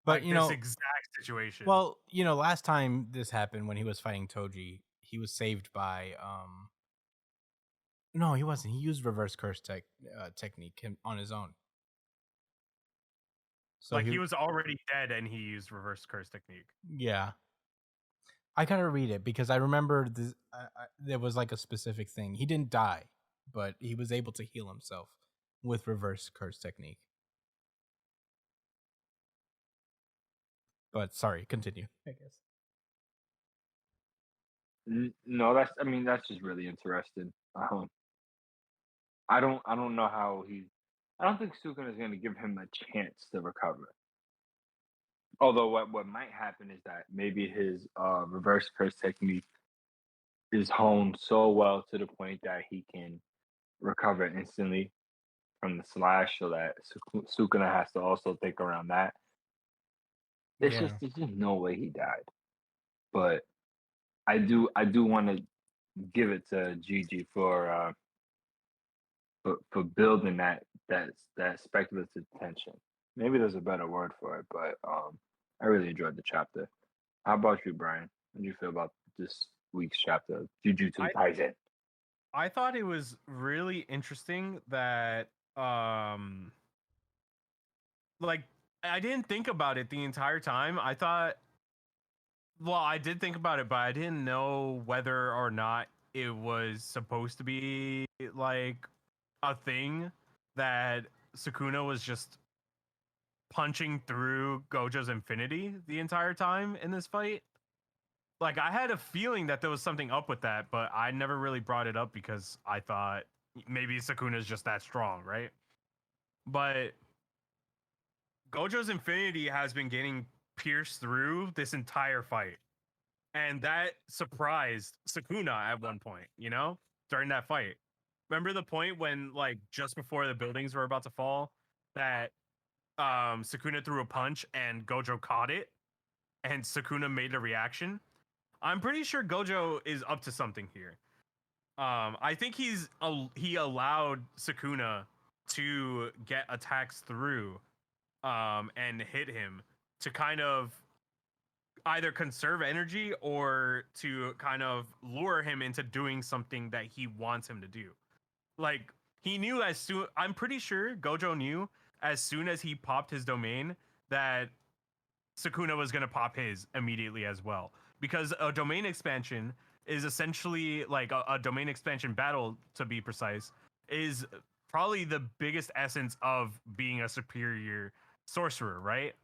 But Like this exact situation. well, last time this happened when he was fighting Toji, he was saved by no, he wasn't. He used reverse curse technique on his own. So like he was already dead and he used reverse curse technique. Yeah. I gotta read it because I remember this. There was like a specific thing. He didn't die, but he was able to heal himself with reverse curse technique. But sorry, continue. I guess. No, that's just really interesting. I don't know how I don't think Sukuna is going to give him a chance to recover. Although what might happen is that maybe his reverse curse technique is honed so well to the point that he can recover instantly from the slash, so that Sukuna has to also think around that. There's just no way he died. But I do want to give it to Gigi for building that speculative tension. Maybe there's a better word for it, but I really enjoyed the chapter. How about you, Brian? What do you feel about this week's chapter of Jujutsu Kaisen? I thought it was really interesting that like I didn't think about it the entire time. I thought, well, I did think about it, but I didn't know whether or not it was supposed to be like a thing that Sukuna was just punching through Gojo's infinity the entire time in this fight. Like I had a feeling that there was something up with that, but I never really brought it up because I thought maybe Sukuna's just that strong, right? But Gojo's infinity has been getting pierced through this entire fight. And that surprised Sukuna at one point, during that fight. Remember the point when, like, just before the buildings were about to fall, that Sukuna threw a punch and Gojo caught it, and Sukuna made a reaction? I'm pretty sure Gojo is up to something here. I think he allowed Sukuna to get attacks through and hit him to kind of either conserve energy or to kind of lure him into doing something that he wants him to do. Like, he knew as soon, I'm pretty sure Gojo knew as soon as he popped his domain that Sukuna was going to pop his immediately as well. Because a domain expansion is essentially like a domain expansion battle, to be precise, is probably the biggest essence of being a superior sorcerer, right?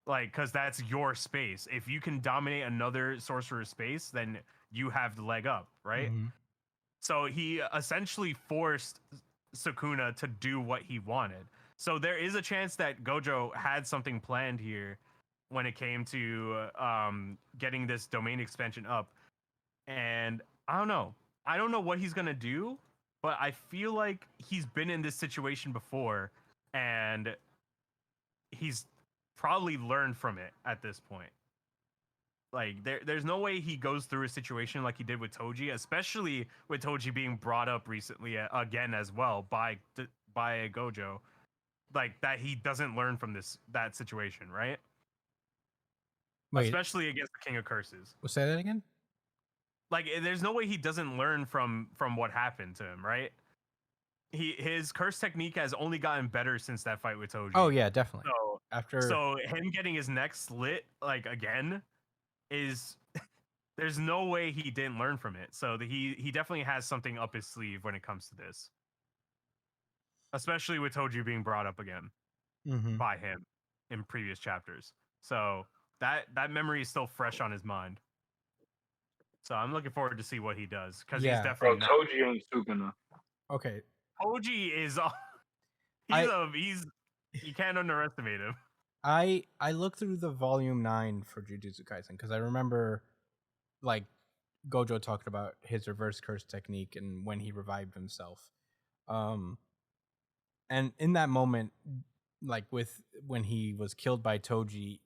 Like, because that's your space. If you can dominate another sorcerer's space, then you have the leg up, right? Mhm. So he essentially forced Sukuna to do what he wanted. So there is a chance that Gojo had something planned here when it came to getting this domain expansion up. And I don't know. I don't know what he's going to do, but I feel like he's been in this situation before and he's probably learned from it at this point. Like there's no way he goes through a situation like he did with Toji, especially with Toji being brought up recently again as well by Gojo, like that he doesn't learn from that situation, right? Wait, Especially against the King of Curses. we'll say that again. Like there's no way he doesn't learn from what happened to him, right? His curse technique has only gotten better since that fight with Toji. Oh yeah, definitely. So After so him getting his neck slit like again is there's no way he didn't learn from it. So he definitely has something up his sleeve when it comes to this, especially with Toji being brought up again Mhm. by him in previous chapters. So that memory is still fresh on his mind. So I'm looking forward to see what he does because Yeah. he's Bro, definitely not. Toji ain't Sukuna. Okay, Toji is he's you can't underestimate him. I looked through the volume 9 for Jujutsu Kaisen because I remember like Gojo talked about his reverse curse technique and when he revived himself. And in that moment, like when he was killed by Toji,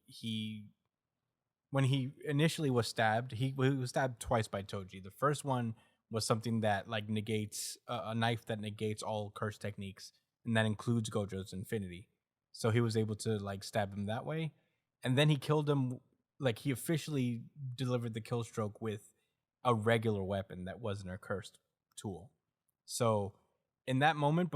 when he initially was stabbed, he was stabbed twice by Toji. The first one was something that like negates a knife that negates all curse techniques, and that includes Gojo's Infinity. So he was able to like stab him that way, and then he killed him. Like he officially delivered the kill stroke with a regular weapon that wasn't a cursed tool. So in that moment,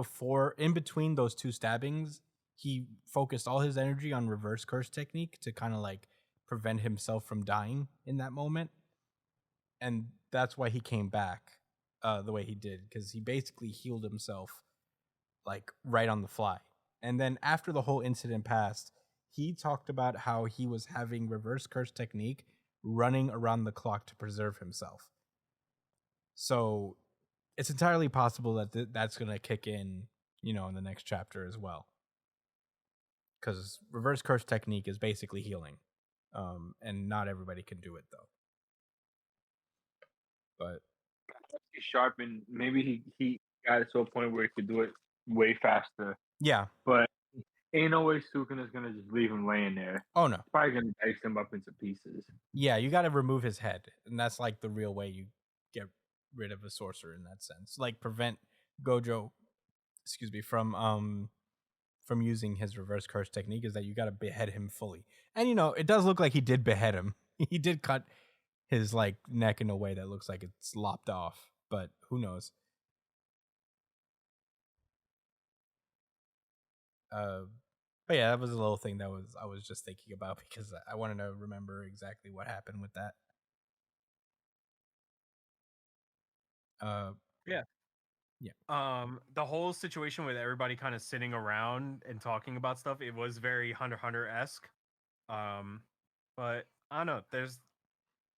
in between those two stabbings, he focused all his energy on reverse curse technique to kind of like prevent himself from dying in that moment. And that's why he came back the way he did, because he basically healed himself like right on the fly. And then after the whole incident passed, he talked about how he was having reverse curse technique running around the clock to preserve himself. So it's entirely possible that that's going to kick in, in the next chapter as well. Because reverse curse technique is basically healing. And not everybody can do it though. But He's sharp and maybe he got it to a point where he could do it way faster. yeah. But ain't no way Sukuna's gonna just leave him laying there. Oh no. Probably gonna dice him up into pieces. Yeah, you got to remove his head, and that's like the real way you get rid of a sorcerer in that sense. Like prevent Gojo, from using his reverse curse technique is that you got to behead him fully. And it does look like he did behead him. He did cut his like neck in a way that looks like it's lopped off, but who knows? But yeah, that was a little thing I was just thinking about because I wanted to remember exactly what happened with that. The whole situation with everybody kind of sitting around and talking about stuff, it was very Hunter x Hunter-esque. But I don't know,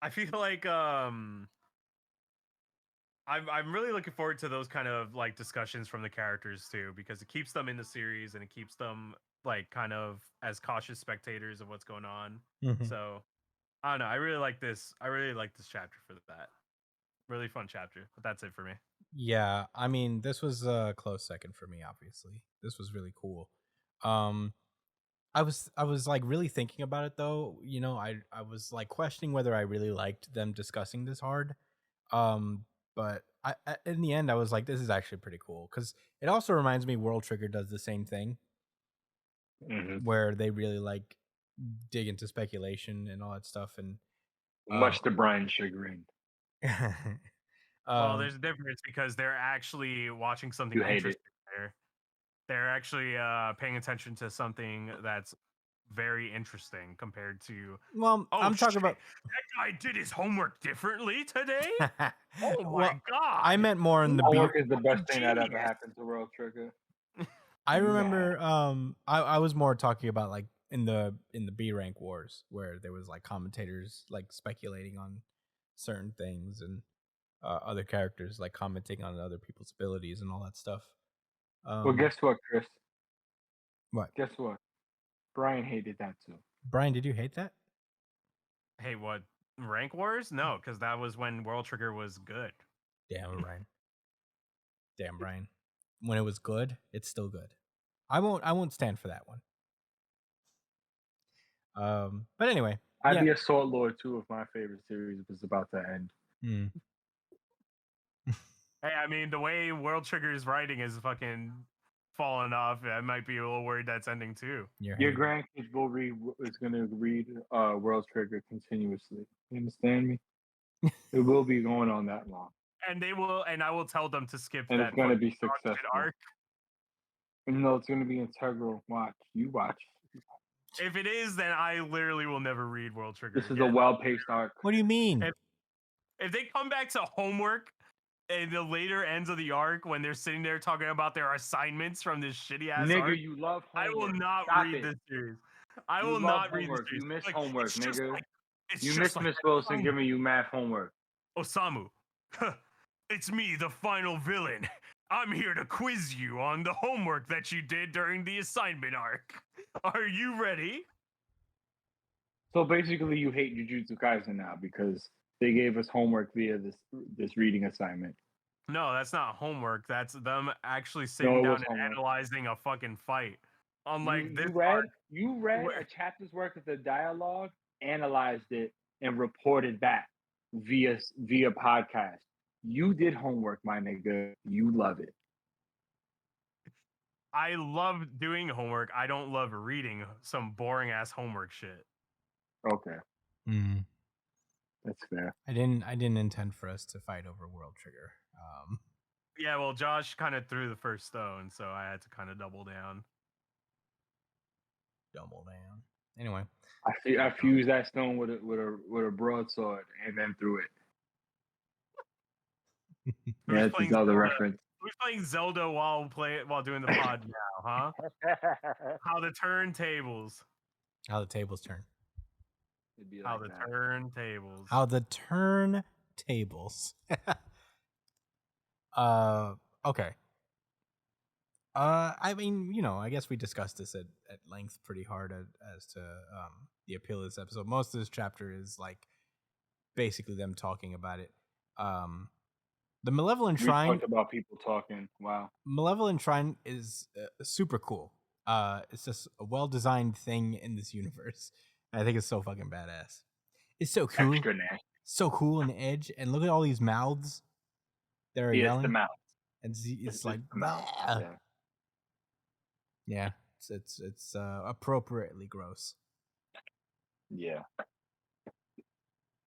I feel like I'm really looking forward to those kind of like discussions from the characters too, because it keeps them in the series and it keeps them like kind of as cautious spectators of what's going on. Mhm. So I don't know, I really like this chapter for that. Really fun chapter, but that's it for me. Yeah, I mean, this was a close second for me. Obviously, this was really cool. I was like really thinking about it though. I was like questioning whether I really liked them discussing this hard. But in the end, I was like, this is actually pretty cool because it also reminds me World Trigger does the same thing Mhm. where they really like dig into speculation and all that stuff. And Much to Brian's chagrin. Well, there's a difference because they're actually watching something You hate it. interesting there. They're actually paying attention to something that's very interesting compared to. well, Oh, I'm talking shit, about. that guy did his homework differently today. Oh my Well, god! I meant more in the Homework B. is the best thing that ever genius. happened to World Trigger. I Nah. remember I was more talking about like in the B rank wars where there was like commentators like speculating on certain things and other characters like commenting on other people's abilities and all that stuff. Well, guess what, Chris? What? Guess what? Brian hated that too. Brian, did you hate that? Hey, what rank wars? No, because that was when World Trigger was good. Damn, Brian. Damn, Brian. When it was good, it's still good. I won't stand for that one. But anyway, I'd yeah. be a Sword Lord too if my favorite series was about to end. Hmm. Hey, I mean, the way World Trigger's writing is fucking falling off. I might be a little worried that's ending too. Your grandkids is gonna read World Trigger continuously. You understand me? It will be going on that long, And they will, and I will tell them to skip and that. it's gonna be fucking dog shit successful. arc. And no, it's gonna be integral. Watch, you watch. If it is, then I literally will never read World Trigger. This is a well-paced arc. What do you mean? If they come back to homework in the later ends of the arc when they're sitting there talking about their assignments from this shitty ass Nigga, arc, you love I homework. will not Stop read it. this series. I You will love not read this homework. series. You miss Like, homework, it's just nigga. like- it's You just miss like Miss Wilson giving you math homework. Osamu, it's me, the final villain. I'm here to quiz you on the homework that you did during the assignment arc. Are you ready? So basically, you hate Jujutsu Kaisen now because they gave us homework via this reading assignment. No, that's not homework. That's them actually No, sitting it down was and homework. analyzing a fucking fight. Unlike you, this you read arc, you read where- a chapter's worth of the dialogue, analyzed it, and reported back via podcast. You did homework, my nigga. You love it. I love doing homework. I don't love reading some boring ass homework shit. Okay, Hmm. that's fair. I didn't intend for us to fight over World Trigger. Yeah, well, Josh kind of threw the first stone, so I had to kind of double down. Double down. Anyway, I fused that stone with a broadsword and then threw it. Who's Yeah, that's playing another Zelda? reference. Who's playing Zelda while doing the pod now, huh? How the turntables. how the tables turn. It'd be How like the that. turntables. How the turn tables. Okay. I mean, I guess we discussed this at length pretty hard as to the appeal of this episode. Most of this chapter is like basically them talking about it. The Malevolent We Shrine. talked about people talking. Wow. Malevolent Shrine is super cool. It's just a well-designed thing in this universe. I think it's so fucking badass. It's so cool. Extra nasty. So cool and edge. And look at all these mouths that are Yeah, it's yelling. the mouth. And it's just like, the mouth. "Bah." Yeah. Yeah, it's appropriately gross. Yeah,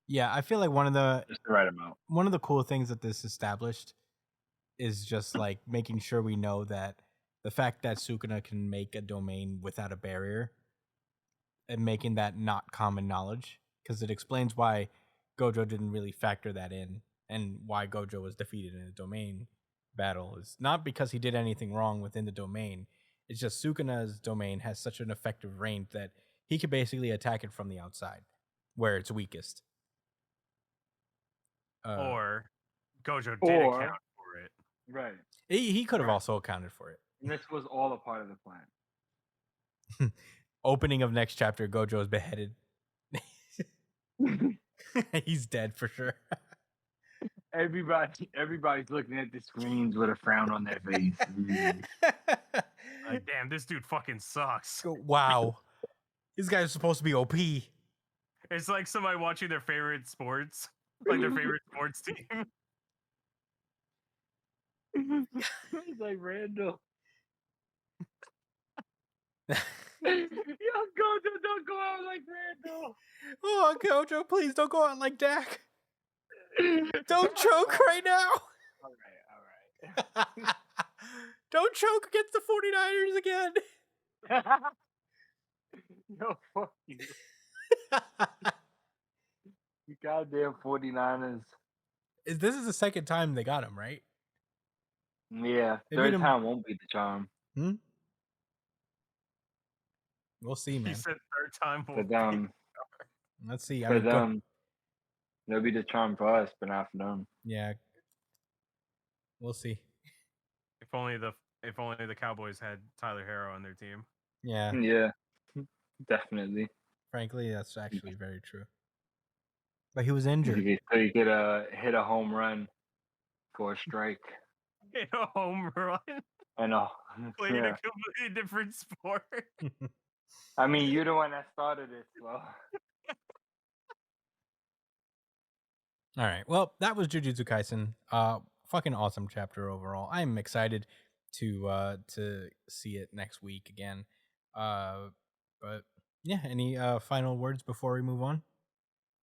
Yeah, I feel like one of the just the right amount. cool things that this established is just like making sure we know that the fact that Sukuna can make a domain without a barrier and making that not common knowledge, because it explains why Gojo didn't really factor that in and why Gojo was defeated in a domain battle is not because he did anything wrong within the domain. It's just Sukuna's domain has such an effective range that he could basically attack it from the outside where it's weakest. Or Gojo did Or- account for it. Right. He could have also accounted for it. And this was all a part of the plan. Opening of next chapter, Gojo is beheaded. He's dead for sure. Everybody's looking at the screens with a frown on their face. Like, damn, this dude fucking sucks. Wow. These guys are supposed to be OP. It's like somebody watching their favorite sports, like their favorite sports team. It's like Randall. Yo, Gojo, don't go out like Randall. Oh, Gojo, please don't go out like Dak. Don't choke right now. All right. Don't choke against the 49ers again. Yo, fuck you. You goddamn 49ers. This is the second time they got him, right? Yeah, They beat third him- time won't be the charm. We'll see, He man. said third time. For will be- them, Let's see. I for mean, them, they'll be the charm for us, but not for them. yeah. We'll see. If only the Cowboys had Tyler Harrow on their team. Yeah. Yeah, definitely. Frankly, that's actually very true. But he was injured. So you could hit a home run for a strike. Hit a home run. I know. Played in Yeah. a completely different sport. I mean, you're the one that started it, so. All right. Well, that was Jujutsu Kaisen. Fucking awesome chapter overall. I'm excited to see it next week again. But yeah, any final words before we move on?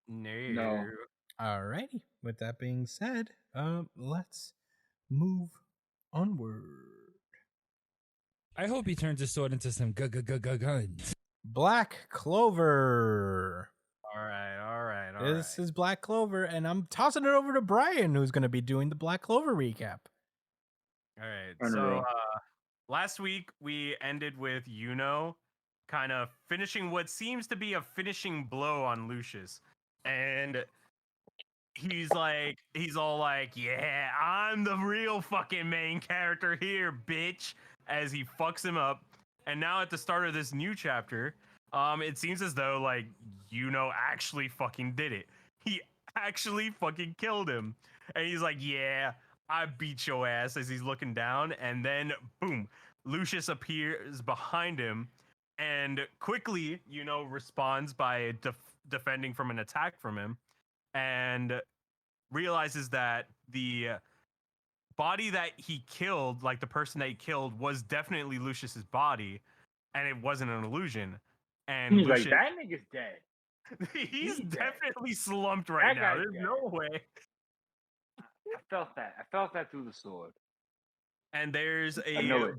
No. Alrighty. With that being said, let's move onward. I hope he turns his sword into some guns. Black Clover. All right. This is Black Clover, and I'm tossing it over to Brian, who's going to be doing the Black Clover recap. All right. Unreal. So last week we ended with Yuno kind of finishing what seems to be a finishing blow on Lucius. And he's all like, yeah, I'm the real fucking main character here, bitch, as he fucks him up. And now at the start of this new chapter, it seems as though like Yuno actually fucking did it. He actually fucking killed him. And he's like, yeah, I beat your ass, as he's looking down. And then boom, Lucius appears behind him and quickly, responds by defending from an attack from him, and realizes that the body that he killed, like the person that he killed, was definitely Lucius's body, and it wasn't an illusion. And He's Lucius, like, that nigga's dead. he's he's dead. definitely slumped right That now. guy's There's dead. no way. I felt that. I felt that through the sword. And there's I know it.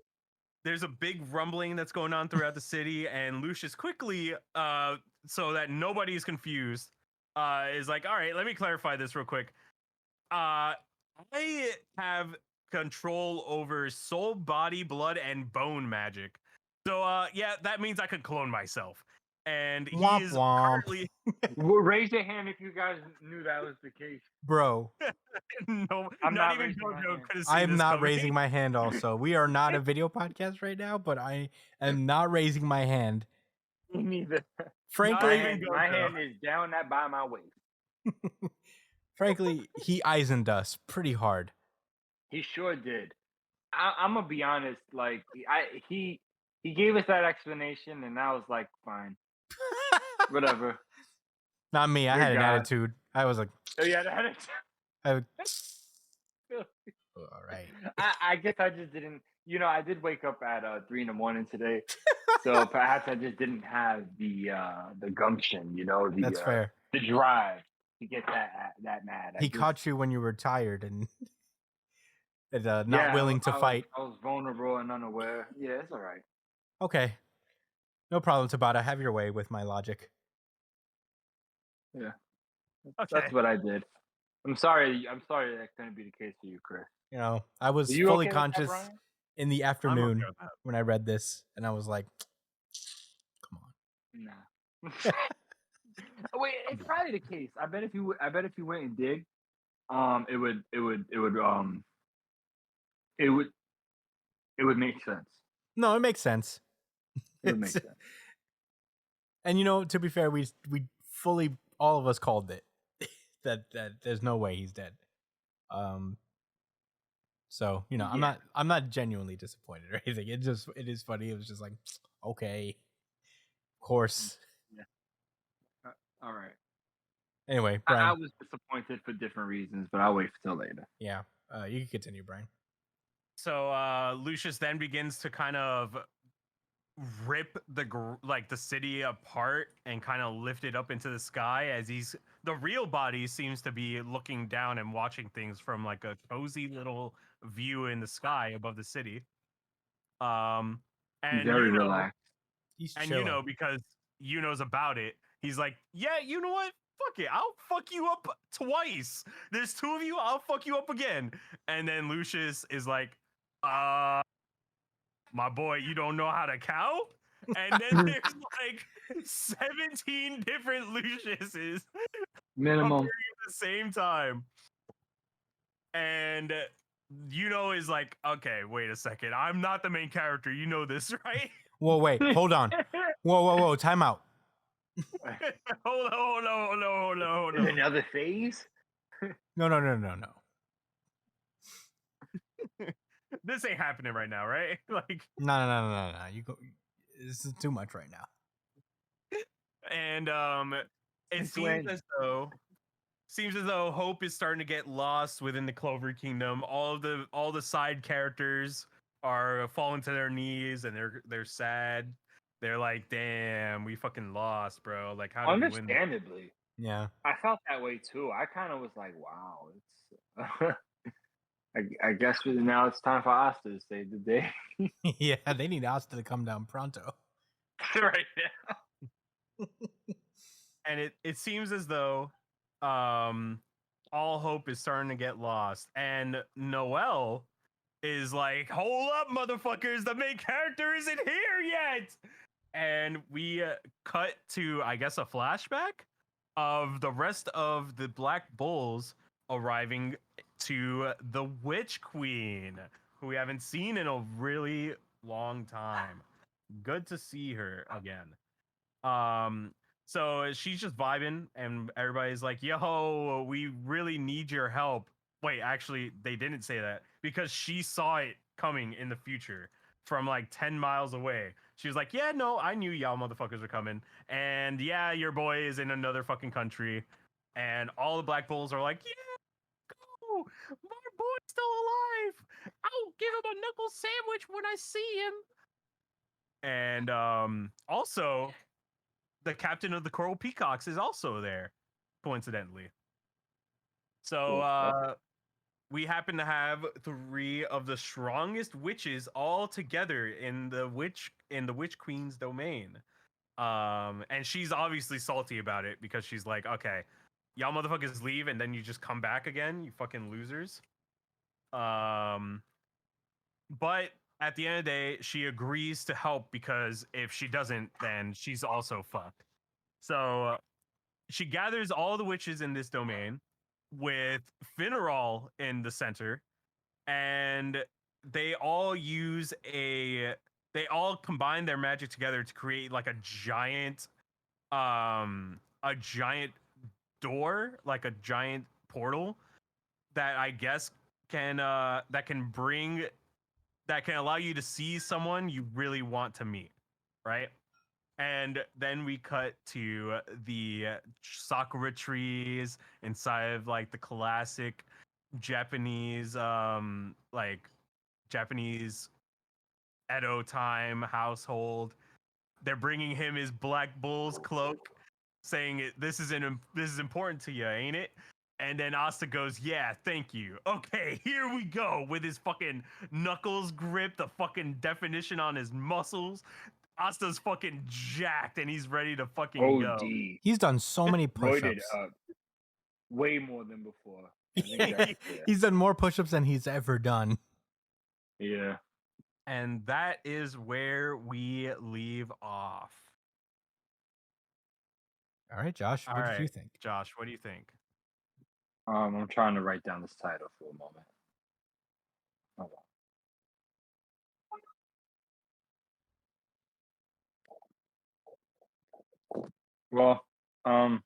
there's a big rumbling that's going on throughout the city, and Lucius quickly, so that nobody's confused, is like, all right, let me clarify this real quick. I have control over soul, body, blood, and bone magic. So yeah, that means I could clone myself. And he Womp is womp. currently Well, raise your hand if you guys knew that was the case. Bro, no, I'm not not even raising my Jojo hand. could have seen I'm this not coming. raising my hand also. We are not a video podcast right now, but I am not raising my hand. Me neither. My Frankly, even hand, go, my Joe. hand is down that by my waist. frankly, he Eisened us pretty hard. He sure did. I'm gonna be honest. Like, he gave us that explanation, and I was like, fine, whatever. Not me. I You're had an God. attitude. I was like, So yeah, that is. all right. I guess I just didn't. I did wake up at 3 a.m. today, so perhaps I just didn't have the gumption. That's fair. The drive to get that mad. He caught you when you were tired and not Yeah, willing to I was- fight. I was vulnerable and unaware. Yeah, it's all right. Okay. No problem, Tabata. Have your way with my logic. Okay. That's what I did. I'm sorry. I'm sorry that couldn't be the case for you, Chris. I was Are you fully okay with that, conscious Brian? in the I'm afternoon okay with that. when I read this, and I was like, come on. Nah. Wait, it's probably the case. I bet if you went and did, it would make sense. No, it makes sense. It would make It's- sense. And to be fair, we fully, all of us called it that there's no way he's dead. So Yeah. I'm not genuinely disappointed or anything. It is funny. It was just like, okay, of course. All right. Anyway, I Brian. was disappointed for different reasons, but I'll wait till later. Yeah, you can continue, Brian. So Lucius then begins to kind of rip the city apart and kind of lift it up into the sky as the real body seems to be looking down and watching things from like a cozy little view in the sky above the city. And Very you know, relaxed. He's and chilling. you know, because Yuno's about it, he's like, yeah, you know what? Fuck it. I'll fuck you up twice. There's two of you, I'll fuck you up again. And then Lucius is like, my boy, you don't know how to count? And then there's like 17 different Luciuses Minimum. appearing at the same time. And Yuno is like, okay, wait a second. I'm not the main character. You know this, right? Whoa, wait, hold on. Whoa, time out. hold on. Another phase? No. This ain't happening right now, right? Like, No. You go. This is too much right now. and it Since when? seems as though hope is starting to get lost within the Clover Kingdom. All the side characters are falling to their knees and they're sad. They're like, damn, we fucking lost, bro. Like, how did we win? Understandably. Yeah. I felt that way too. I kind of was like, wow, it's. I guess now it's time for Asta to save the day. Yeah, they need Asta to come down pronto. Right now. And it seems as though all hope is starting to get lost. And Noelle is like, hold up, motherfuckers, the main character isn't here yet. And we cut to, I guess, a flashback of the rest of the Black Bulls arriving to the Witch Queen, who we haven't seen in a really long time. Good to see her again. So she's just vibing, and everybody's like, yo, we really need your help. Wait, actually, they didn't say that because she saw it coming in the future from like 10 miles away. She was like, yeah, no, I knew y'all motherfuckers were coming. And yeah, your boy is in another fucking country. And all the Black Bulls are like, yeah, go. My boy's still alive. I'll give him a knuckle sandwich when I see him. And also, the captain of the Coral Peacocks is also there, coincidentally. So we happen to have 3 of the strongest witches all together in the witch queen's domain. And she's obviously salty about it because she's like, okay, y'all motherfuckers leave and then you just come back again, you fucking losers. But at the end of the day, she agrees to help because if she doesn't, then she's also fucked. So she gathers all the witches in this domain with Finneral in the center, and they all combine their magic together to create like a giant door, like a giant portal that I guess can allow you to see someone you really want to meet, right? And then we cut to the sakura trees inside of like the classic Japanese Japanese Edo time household. They're bringing him his Black Bull's cloak, saying this is important to you, ain't it? And then Asta goes, yeah, thank you. Okay, here we go with his fucking knuckles grip, the fucking definition on his muscles. Asta's fucking jacked and he's ready to fucking go. OD. He's done so many Roided push-ups. up. Way more than before. I think Yeah, that's clear. he's done more push-ups than he's ever done. Yeah. And that is where we leave off. All right, Josh, what did you think? Josh, what do you think? I'm trying to write down this title for a moment. Hold on. Well, I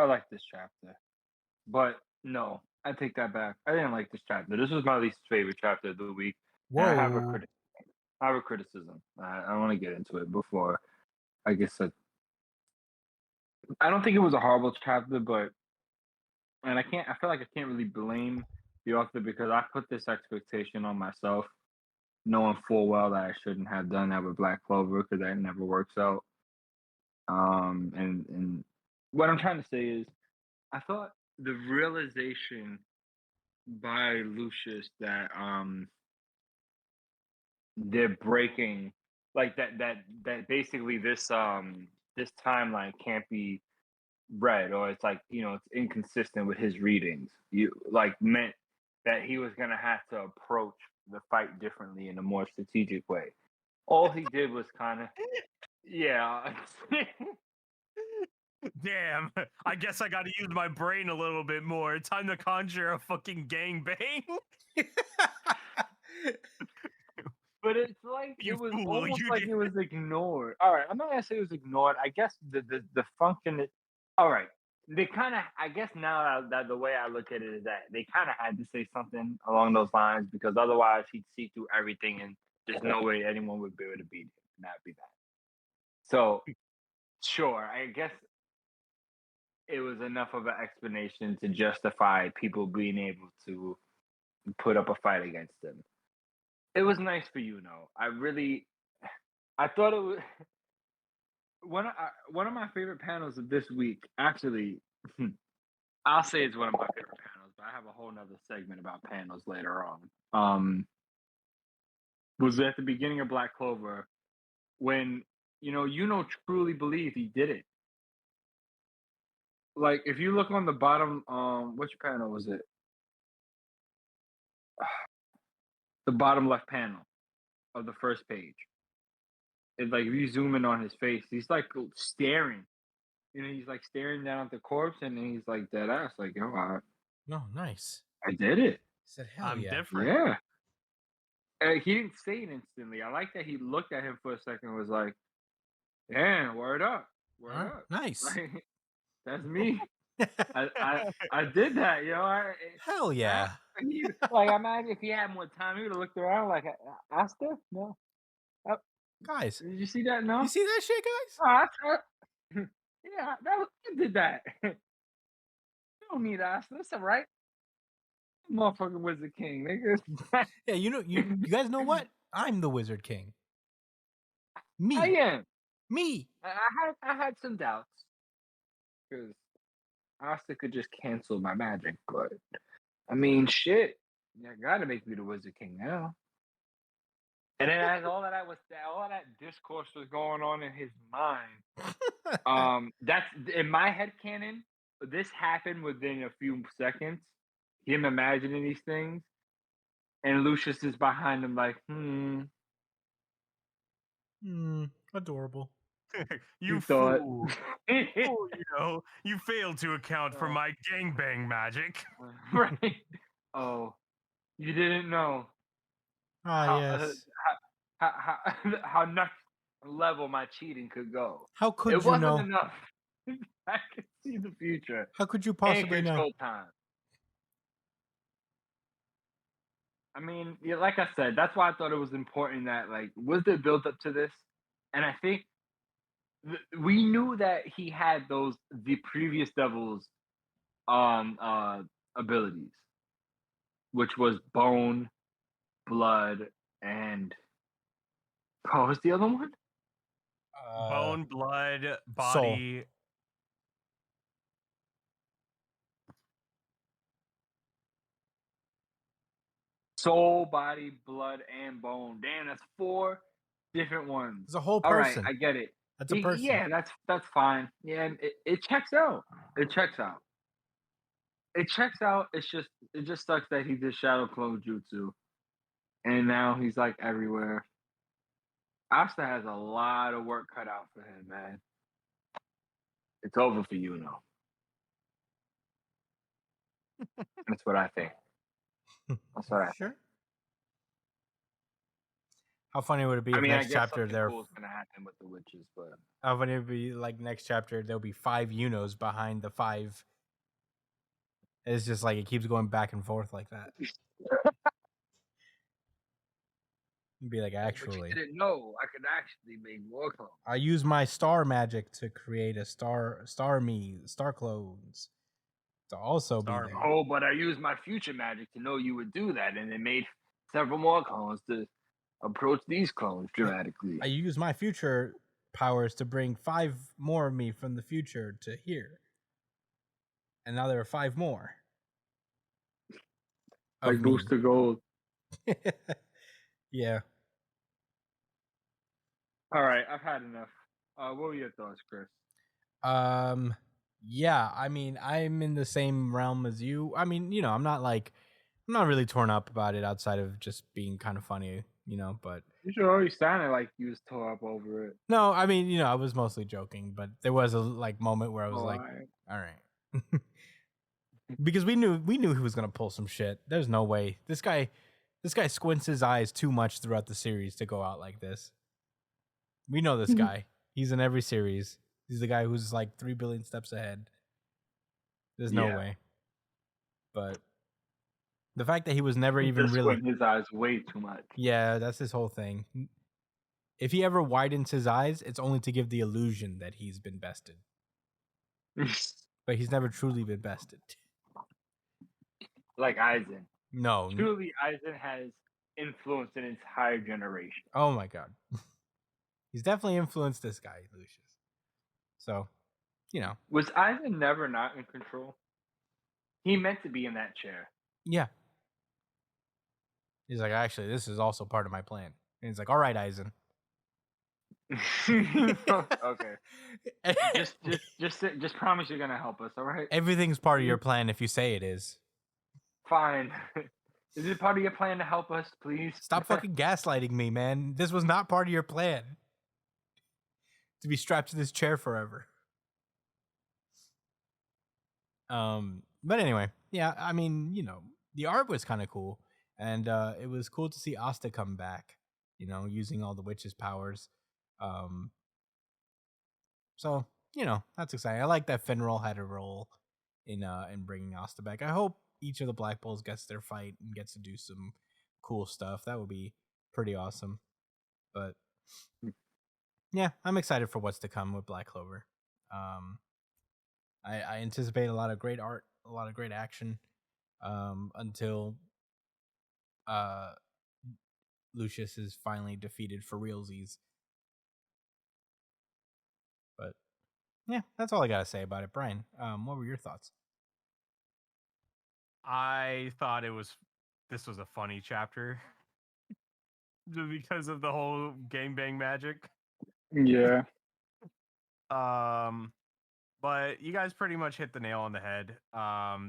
like this chapter, but no, I take that back. I didn't like this chapter. This was my least favorite chapter of the week. And I have a criticism. I want to get into it before I guess I don't think it was a horrible chapter, but I feel like I can't really blame the author because I put this expectation on myself, knowing full well that I shouldn't have done that with Black Clover because that never works out. And what I'm trying to say is, I thought the realization by Lucius that they're breaking like that basically this timeline can't be read, or it's like, it's inconsistent with his readings, you like meant that he was gonna have to approach the fight differently in a more strategic way. All he did was kind of, yeah. Damn, I guess I got to use my brain a little bit more. Time to conjure a fucking gangbang. But it's like You it was fool, almost you like did. it was ignored. All right, I'm not gonna say it was ignored. I guess the function. All right, they kind of. I guess now that the way I look at it is that they kind of had to say something along those lines because otherwise he'd see through everything and there's no way anyone would be able to beat him. And that'd be that. So sure, I guess it was enough of an explanation to justify people being able to put up a fight against him. It was nice for I thought it was one of my favorite panels of this week. Actually, I'll say it's one of my favorite panels, but I have a whole nother segment about panels later on. Was at the beginning of Black Clover when truly believe he did it. Like if you look on the bottom, which panel was it? The bottom left panel of the first page. It's like if you zoom in on his face, he's like staring. He's like staring down at the corpse, and then he's like dead ass, like, "Yo, No, nice. I did it." He said, "Hell I'm yeah." different. Yeah. He didn't say it instantly. I like that he looked at him for a second and was like, "Damn, word up, word Alright, up." nice. Like, that's me. I did that, Hell yeah. Like, I imagine if he had more time, he would have looked around like, Asta? No. Guys, Did you see that? No. you see that shit, guys? Yeah, I did that. You don't need Asta. That's all right. Motherfucking Wizard King, nigga. Yeah, you guys know what? I'm the Wizard King. Me. I am. Me. I had some doubts because Asta could just cancel my magic, but I mean, shit, you gotta make me the Wizard King now. And then as all that discourse was going on in his mind, that's in my head canon. This happened within a few seconds. Him imagining these things, and Lucius is behind him, like, Adorable. You thought. fool. Oh, you failed to account for my gangbang magic. Right? Oh, you didn't know. Yes. How next level my cheating could go. How could It you wasn't know? enough. I could see the future. How could you And possibly know? control time. I mean, yeah, like I said, that's why I thought it was important that, like, was there build up to this? And I think we knew that he had the previous Devils abilities, which was bone, blood, and what was the other one? Bone, blood, body. Soul, body, blood, and bone. Damn, that's 4 different ones. It's a whole All right, person. I get it. That's a person. Yeah, that's fine. Yeah, it checks out. It checks out. It checks out. It just sucks that he did Shadow Clone Jutsu, and now he's like everywhere. Asta has a lot of work cut out for him, man. It's over for you now. That's what I think. That's what I think. Sure. How funny would it be if I next guess chapter something there? cool's gonna happen with the witches, but How funny it would be like next chapter there'll be 5 Unos behind the 5. It's just like it keeps going back and forth like that. It'd be like, but actually, you didn't know I could actually make war clones. I use my star magic to create a star clones. to also be Sorry. there. Oh, but I used my future magic to know you would do that, and it made several more clones to approach these clones dramatically. I use my future powers to bring 5 more of me from the future to here. And now there are 5 more. Of Like me. Booster Gold. Yeah. All right, I've had enough. What were your thoughts, Chris? Yeah, I mean, I'm in the same realm as you. I mean, I'm not really torn up about it outside of just being kind of funny, but You sure always sounded like you was tore up over it. no, I mean, I was mostly joking, but there was a moment where I was Oh, like, alright. all right. Because we knew he was going to pull some shit. There's no way. This guy squints his eyes too much throughout the series to go out like this. We know this guy. He's in every series. He's the guy who's like 3 billion steps ahead. There's no Yeah. way. But the fact that he was never even Just really squinting his eyes way too much. Yeah, that's his whole thing. If he ever widens his eyes, it's only to give the illusion that he's been bested. But he's never truly been bested. Like Aizen. No. Truly, Aizen has influenced an entire generation. Oh my god. He's definitely influenced this guy, Lucius. So, Was Aizen never not in control? He meant to be in that chair. yeah. He's like, actually, this is also part of my plan. And he's like, all right, Aizen. Okay. Just promise you're gonna help us, all right? Everything's part of your plan if you say it is. Fine. Is it part of your plan to help us, please? Stop fucking gaslighting me, man. This was not part of your plan. To be strapped to this chair forever. But anyway, yeah, I mean, the art was kind of cool. And it was cool to see Asta come back, using all the witches' powers. So, that's exciting. I like that Finral had a role in bringing Asta back. I hope each of the Black Bulls gets their fight and gets to do some cool stuff. That would be pretty awesome. But yeah, I'm excited for what's to come with Black Clover. I anticipate a lot of great art, a lot of great action, until Lucius is finally defeated for realsies. But yeah, that's all I gotta say about it. Brian, what were your thoughts? I thought this was a funny chapter because of the whole gangbang magic. Yeah. But you guys pretty much hit the nail on the head. I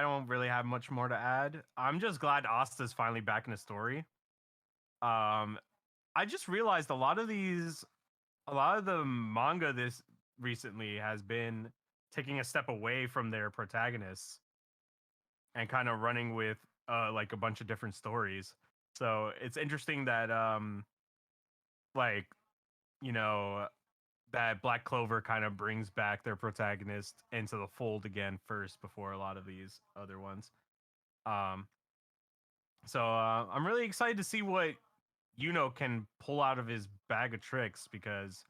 don't really have much more to add. I'm just glad Asta's finally back in the story. I just realized a lot of the manga this recently has been taking a step away from their protagonists and kind of running with like a bunch of different stories. So it's interesting that that Black Clover kind of brings back their protagonist into the fold again first before a lot of these other ones. So I'm really excited to see what can pull out of his bag of tricks, because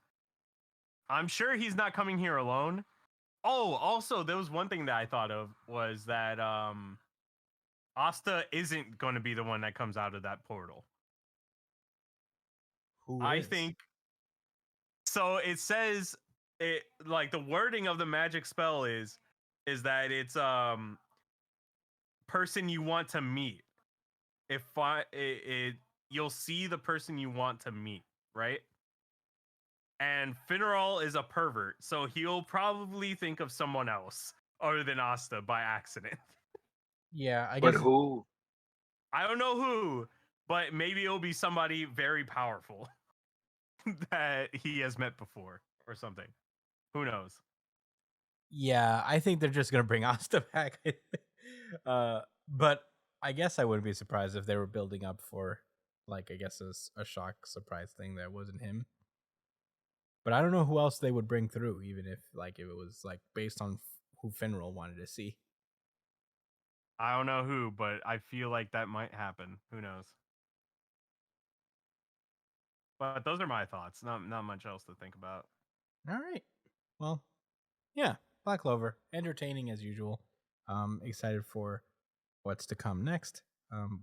I'm sure he's not coming here alone. Oh, also, there was one thing that I thought of was that Asta isn't going to be the one that comes out of that portal. I think so. It says it like the wording of the magic spell is that it's person you want to meet. You'll see the person you want to meet, right? And Finral is a pervert, so he'll probably think of someone else other than Asta by accident. Yeah, I But guess. who? I don't know who, but maybe it'll be somebody very powerful that he has met before or something. Who knows? Yeah, I think they're just gonna bring Asta back. But I guess I wouldn't be surprised if they were building up for, like, I guess a shock surprise thing that wasn't him. But I don't know who else they would bring through, even if it was like based on who Finral wanted to see. I don't know who, but I feel like that might happen. Who knows? But those are my thoughts. Not much else to think about. All right. Well, yeah. Black Clover, entertaining as usual. Excited for what's to come next.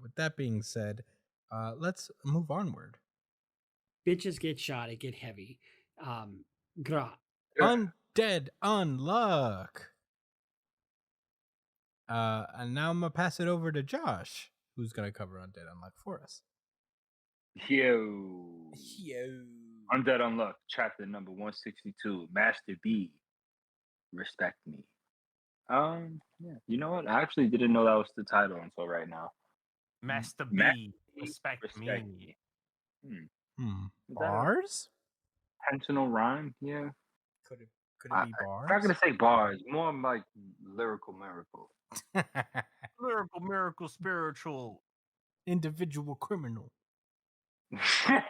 With that being said, let's move onward. Bitches get shot. It get heavy. Gra. Undead Unluck. And now I'm gonna pass it over to Josh, who's gonna cover Undead Unluck for us. Yo. Undead Unluck, chapter number 162, Master B. Respect me. Yeah. You know what? I actually didn't know that was the title until right now. Master Ma- B, respect me. Is that a Bars? intentional rhyme? Yeah. Could it I- be I'm bars? not gonna say bars, more like lyrical miracle. Lyrical, miracle, spiritual. Individual criminal. Yeah.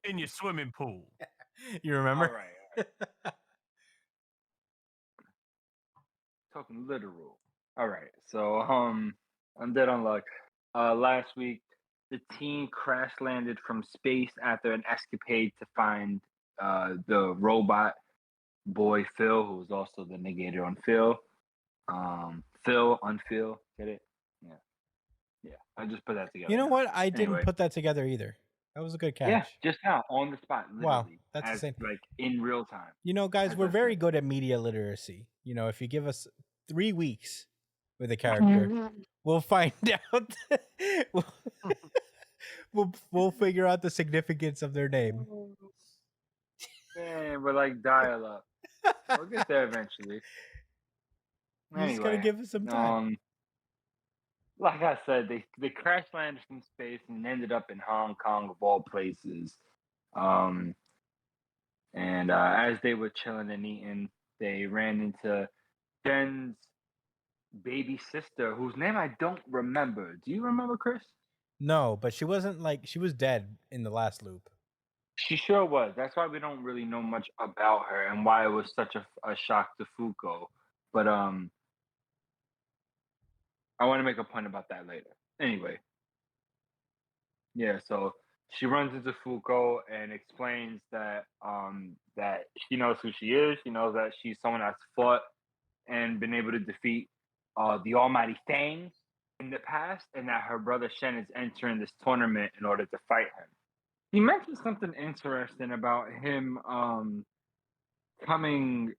In your swimming pool. You remember? All right. Talking literal. All right. So Undead Unluck. Last week the team crash landed from space after an escapade to find the robot boy Phil, who was also the negator on Phil. Phil on Phil. Get it? Yeah. Yeah. I just put that together. You know now. what? I didn't Anyway. put that together either. That was a good catch. Yeah, just now on the spot, Wow, literally. that's as, insane. like in real time. You know, guys, As we're I very said. good at media literacy. You know, if you give us 3 weeks with a character, we'll find out. we'll figure out the significance of their name. Man, we're like dial up. We'll get there eventually. You just gotta give us some time. Like I said, they crash landed from space and ended up in Hong Kong of all places. And as they were chilling and eating, they ran into Jen's baby sister, whose name I don't remember. Do you remember, Chris? No, but she wasn't like she was dead in the last loop. She sure was. That's why we don't really know much about her and why it was such a shock to Fuko. But I want to make a point about that later. Anyway, yeah. So she runs into Fuko and explains that that she knows who she is. She knows that she's someone that's fought and been able to defeat the Almighty Fangs in the past, and that her brother Shen is entering this tournament in order to fight him. He mentioned something interesting about him coming.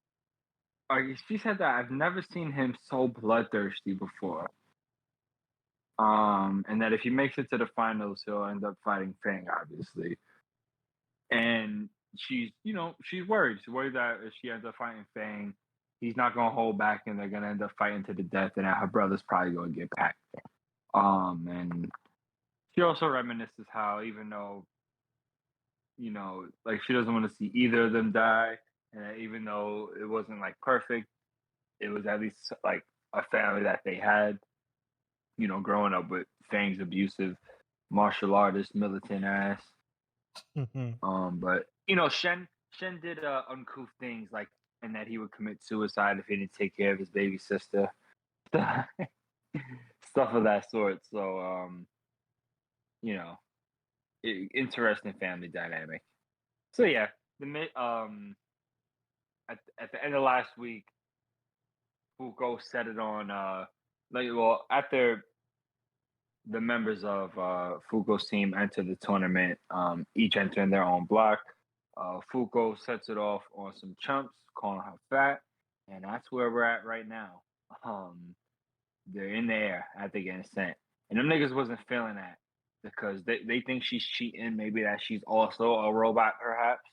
She said that I've never seen him so bloodthirsty before. And that if he makes it to the finals, he'll end up fighting Fang, obviously. And she's worried. She's worried that if she ends up fighting Fang, he's not gonna hold back, and they're gonna end up fighting to the death, and that her brother's probably gonna get packed. And she also reminisces how even though, like she doesn't want to see either of them die, and even though it wasn't like perfect, it was at least like a family that they had. Growing up with Fang's abusive martial artist, militant ass. But Shen did uncouth things like, and that he would commit suicide if he didn't take care of his baby sister, stuff of that sort. So interesting family dynamic. So yeah, at the end of last week, Fuko set it on after the members of Fuko's team enter the tournament, each entering their own block. Fuko sets it off on some chumps, calling her fat, and that's where we're at right now. They're in the air after getting sent, and them niggas wasn't feeling that because they think she's cheating. Maybe that she's also a robot, perhaps.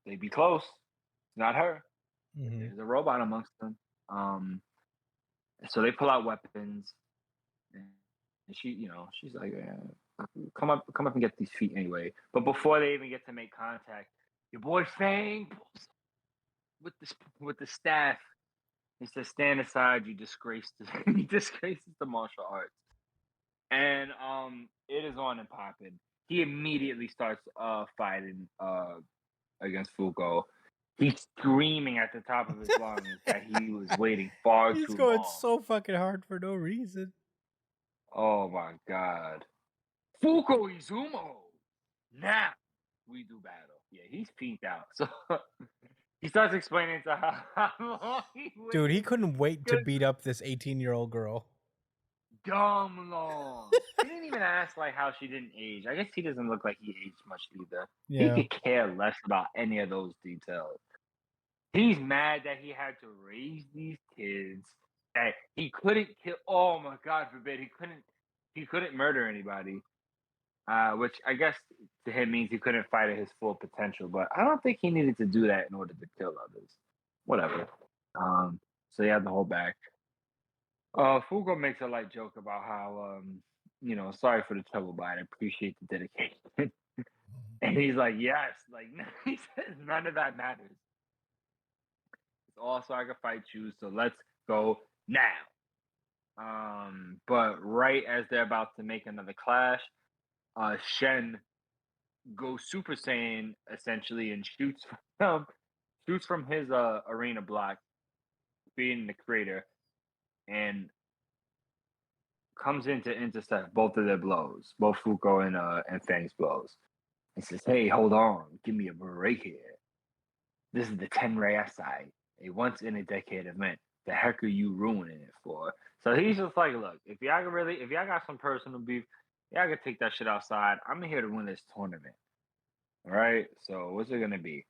They be close. It's not her. There's a robot amongst them. So they pull out weapons, and she's like, come up and get these feet anyway. But before they even get to make contact, your boy Fang pulls with the staff. He says, "Stand aside, you disgrace he disgraces the martial arts." And it is on and popping. He immediately starts fighting against Fuko. He's screaming at the top of his lungs that he was waiting far too long. He's going so fucking hard for no reason. Oh my god. Fuko Izumo! Now we do battle. Yeah, he's peaked out. So He starts explaining to her how long he Dude, he waited. couldn't wait to Good. beat up this 18-year-old girl. Dumb long. He didn't even ask like how she didn't age. I guess he doesn't look like he aged much either. Yeah. He could care less about any of those details. He's mad that he had to raise these kids. That he couldn't kill. Oh my God forbid he couldn't murder anybody. Which I guess to him means he couldn't fight at his full potential. But I don't think he needed to do that in order to kill others. Whatever. So he had to hold back. Fugo makes a light joke about how sorry for the trouble, but I appreciate the dedication. And he's like, yes, like he says none of that matters. It's all so I can fight you, so let's go now. But right as they're about to make another clash, Shen goes Super Saiyan essentially and shoots from his arena block, being the creator, and comes in to intercept both of their blows, both Fuko and Fang's blows. He says, "Hey, hold on, give me a break here. This is the Tenrei Asai, a once in a decade event. The heck are you ruining it for?" So he's just like, "Look, if y'all got some personal beef, y'all can take that shit outside. I'm here to win this tournament. All right. So what's it gonna be?"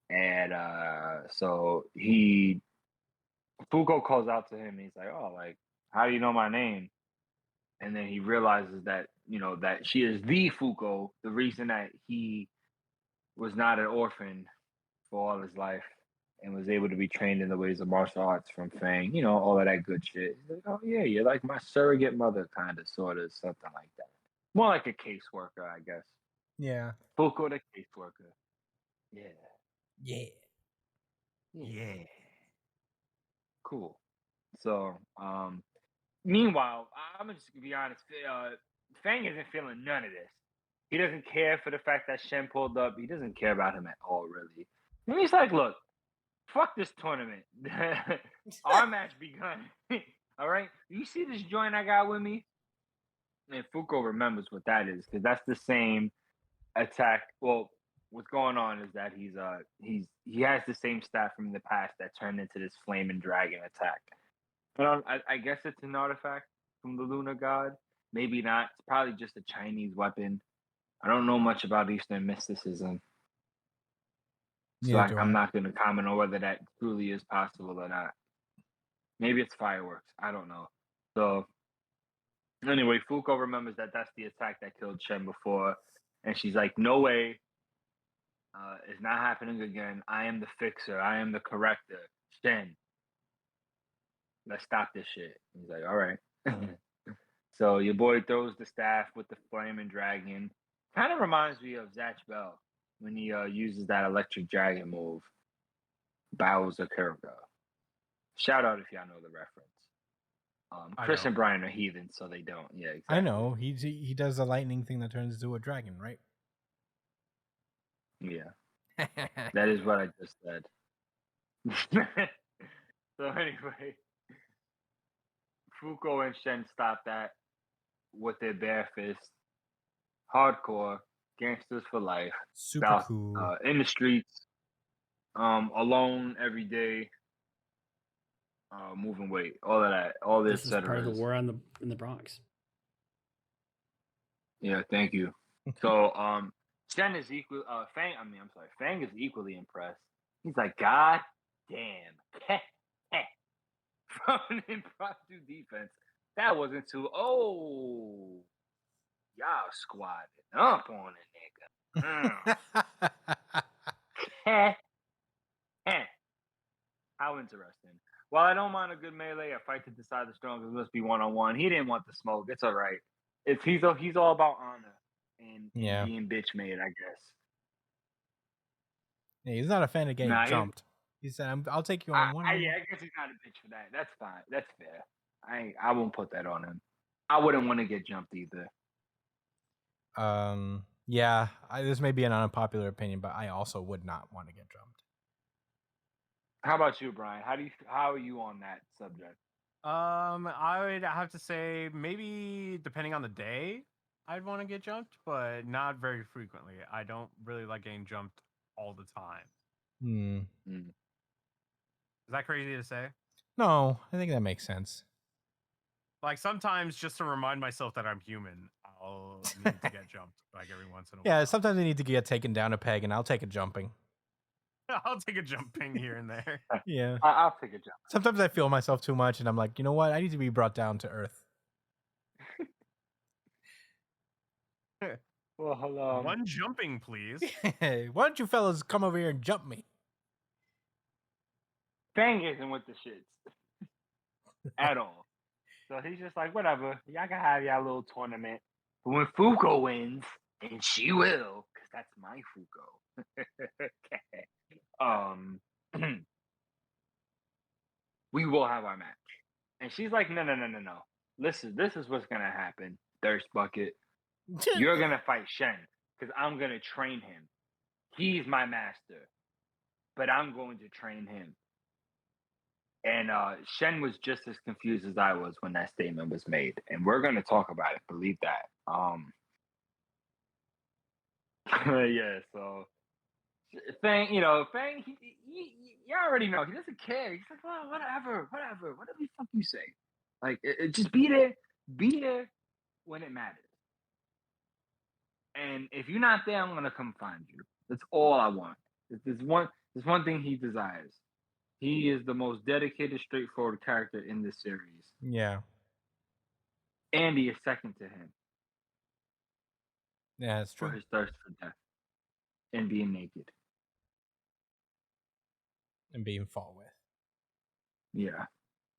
And so Fuko calls out to him. And he's like, "Oh, like, how do you know my name?" And then he realizes that that she is the Fuko, the reason that he was not an orphan for all his life and was able to be trained in the ways of martial arts from Fang, all of that good shit. He's like, "Oh yeah, you're like my surrogate mother, kind of, sort of, something like that. More like a caseworker, I guess." Yeah. Fuko the caseworker. Yeah. Yeah. Yeah. Cool. So, meanwhile, I'm just gonna be honest. Fang isn't feeling none of this. He doesn't care for the fact that Shen pulled up. He doesn't care about him at all, really. And he's like, "Look, fuck this tournament. Our match begun. All right, you see this joint I got with me?" And Fuko remembers what that is because that's the same attack. Well, what's going on is that he has the same staff from the past that turned into this flaming dragon attack. But I guess it's an artifact from the Lunar God. Maybe not. It's probably just a Chinese weapon. I don't know much about Eastern mysticism, so Neither do I'm I. not going to comment on whether that truly is possible or not. Maybe it's fireworks. I don't know. So anyway, Fuko remembers that that's the attack that killed Shen before, and she's like, "No way. It's not happening again. I am the fixer. I am the corrector. Shen, let's stop this shit." He's like, "All right." So your boy throws the staff with the flaming dragon. Kind of reminds me of Zatch Bell when he uses that electric dragon move. Bowser Kurga. Shout out if y'all know the reference. I Chris don't. and Brian are heathens, so they don't. Yeah, exactly. I know. He does the lightning thing that turns into a dragon, right? Yeah, that is what I just said. So anyway, Fuko and Shen stop that with their bare fists. Hardcore gangsters for life. Super cool. In the streets, alone every day, moving weight, all of that, all this, This was part of the war in the Bronx. Yeah, thank you. So, Shen is equal. Fang is equally impressed. He's like, "God damn, from an impromptu defense, that wasn't too. Oh, y'all squatted up on a nigga. How interesting. While I don't mind a good melee, a fight to decide the strongest must be one-on-one. He didn't want the smoke. It's all right. He's all about honor and Yeah. being bitch made, I guess. Yeah, he's not a fan of getting Nah, jumped. He said, "I'll take you on one." I guess he's not a bitch for that. That's fine. That's fair. I won't put that on him. I wouldn't want to get jumped either. Yeah, this may be an unpopular opinion, but I also would not want to get jumped. How about you, Brian? How are you on that subject? I would have to say maybe depending on the day, I'd want to get jumped, but not very frequently. I don't really like getting jumped all the time. Hmm. Mm. Is that crazy to say? No, I think that makes sense. Like sometimes, just to remind myself that I'm human, I'll need to get jumped like every once in a Yeah, while. sometimes I need to get taken down a peg, and I'll take a jumping. I'll take a jumping here and there. Yeah. I'll take a jump. Sometimes I feel myself too much, and I'm like, you know what? I need to be brought down to earth. Well, One jumping, please. Hey, why don't you fellas come over here and jump me? Fang isn't with the shits at all. So he's just like, whatever, y'all can have y'all little tournament. But when Fuko wins, and she will, because that's my Fuko. We will have our match. And she's like, no. Listen, this is what's gonna happen, Thirst Bucket. You're gonna fight Shen, because I'm gonna train him. He's my master, but I'm going to train him. And Shen was just as confused as I was when that statement was made. And we're going to talk about it. Believe that. Yeah, so Fang, Fang, you already know. He doesn't care. He's like, well, whatever, whatever the fuck you say. Like, just be there when it matters. And if you're not there, I'm going to come find you. That's all I want. There's one thing he desires. He is the most dedicated, straightforward character in this series. Yeah. Andy is second to him Yeah, it's for true. his thirst for death and being naked. And being fought with. Yeah.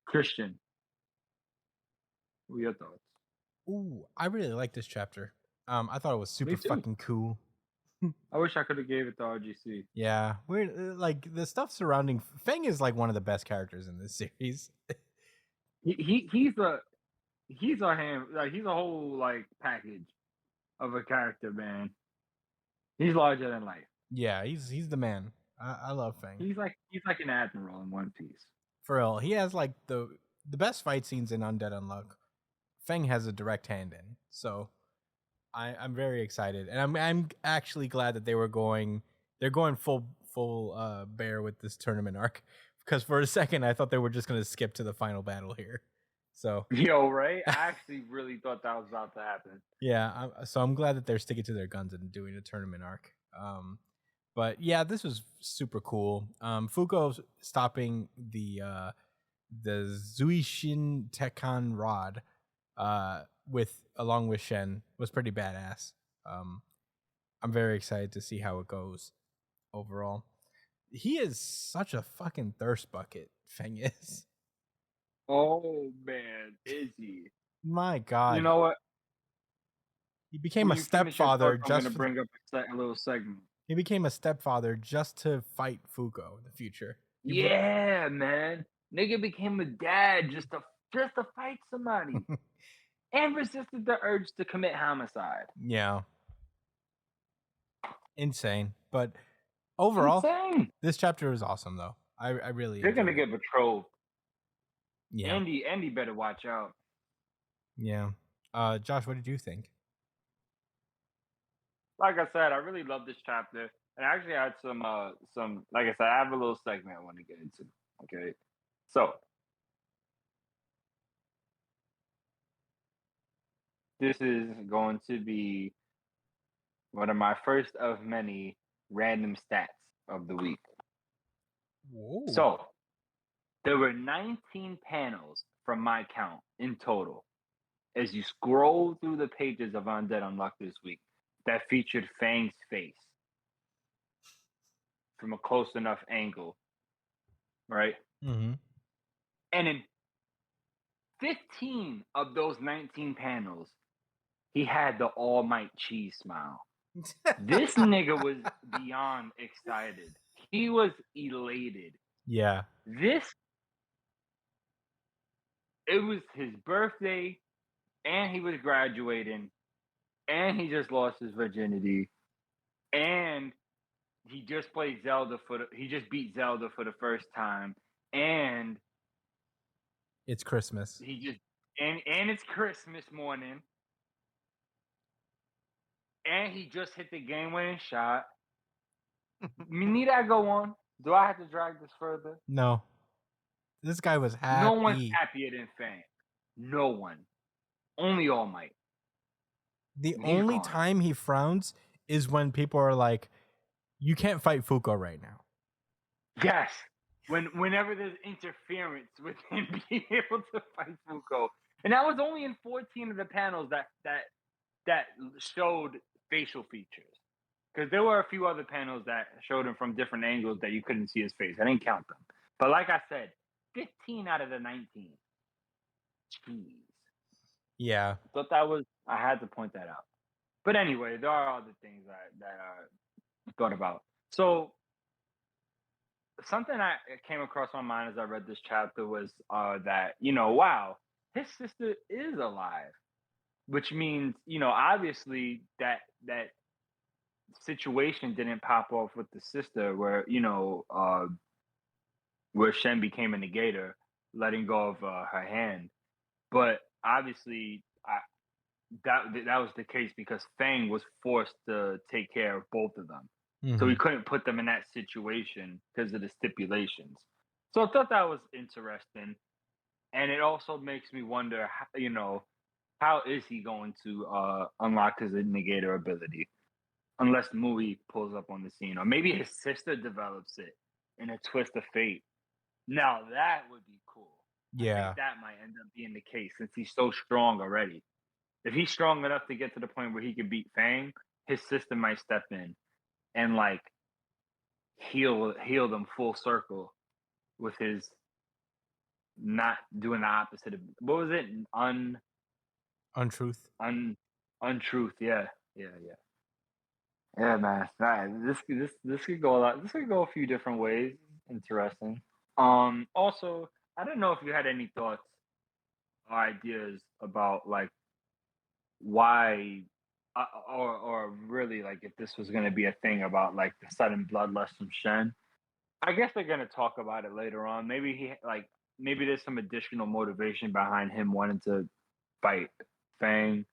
Christian, what are your thoughts? Ooh, I really like this chapter. I thought it was super too. fucking cool. I wish I could have gave it to RGC. Yeah, we're like the stuff surrounding Fang is like one of the best characters in this series. He's a ham, like he's a whole like package of a character, man. He's larger than life. Yeah, he's the man. I love Fang. He's like an admiral in One Piece. For real, he has like the best fight scenes in Undead Unluck. Fang has a direct hand in, so I'm very excited, and I'm actually glad that they're going full bear with this tournament arc, because for a second I thought they were just gonna skip to the final battle here. So Yo, right? I actually really thought that was about to happen. yeah, so I'm glad that they're sticking to their guns and doing a tournament arc. But yeah, this was super cool. Fuko stopping the Zuishin Tekkan Rod along with Shen was pretty badass. I'm very excited to see how it goes overall. He is such a fucking thirst bucket, Feng is. Oh man, is he? My God. You know what? He became When a you finish your stepfather thoughts, I'm just gonna bring up a little segment. he became a stepfather just to fight Fuko in the future. Yeah, man. Nigga became a dad just to fight somebody. And resisted the urge to commit homicide. Yeah. Insane. But overall, Insane. this chapter was awesome though. I really They're gonna enjoyed it. get betrothed. Yeah. Andy better watch out. Yeah. Josh, what did you think? Like I said, I really love this chapter. And I actually had some like I said, I have a little segment I want to get into. Okay. So this is going to be one of my first of many random stats of the week. Whoa. So there were 19 panels from my count in total as you scroll through the pages of Undead Unluck this week that featured Fang's face from a close enough angle, right? Mm-hmm. And in 15 of those 19 panels, he had the All Might Cheese smile. This nigga was beyond excited. He was elated. Yeah. It was his birthday, and he was graduating, and he just lost his virginity, and he just played Zelda he just beat Zelda for the first time, and It's Christmas. he just and it's Christmas morning, and he just hit the game-winning shot. Need I go on? Do I have to drag this further? No, this guy was happy. No one's happier than Fang. No one. Only All Might. The And he's only gone. time he frowns is when people are like, "You can't fight Fuko right now." Yes. Whenever there's interference with him being able to fight Fuko. And that was only in 14 of the panels that showed facial features. Because there were a few other panels that showed him from different angles that you couldn't see his face. I didn't count them. But like I said, 15 out of the 19. Jeez. Yeah, Thought that was I had to point that out. But anyway, there are other things that I thought about. So something I came across my mind as I read this chapter was that, wow, his sister is alive. Which means, obviously that situation didn't pop off with the sister where, where Shen became a negator, letting go of her hand. But obviously, that was the case because Fang was forced to take care of both of them. So he couldn't put them in that situation because of the stipulations. So I thought that was interesting. And it also makes me wonder, how is he going to unlock his negator ability? Unless Mui pulls up on the scene. Or maybe his sister develops it in a twist of fate. Now that would be cool. I yeah, think that might end up being the case since he's so strong already. If he's strong enough to get to the point where he can beat Fang, his sister might step in and like heal them full circle with his not doing the opposite of what was it? untruth. Untruth, yeah. Yeah, man. This could go a lot. This could go a few different ways. Interesting. Also, I don't know if you had any thoughts or ideas about like why, or really like if this was going to be a thing about like the sudden bloodlust from Shen. I guess they're going to talk about it later on. Maybe there's some additional motivation behind him wanting to fight Fang,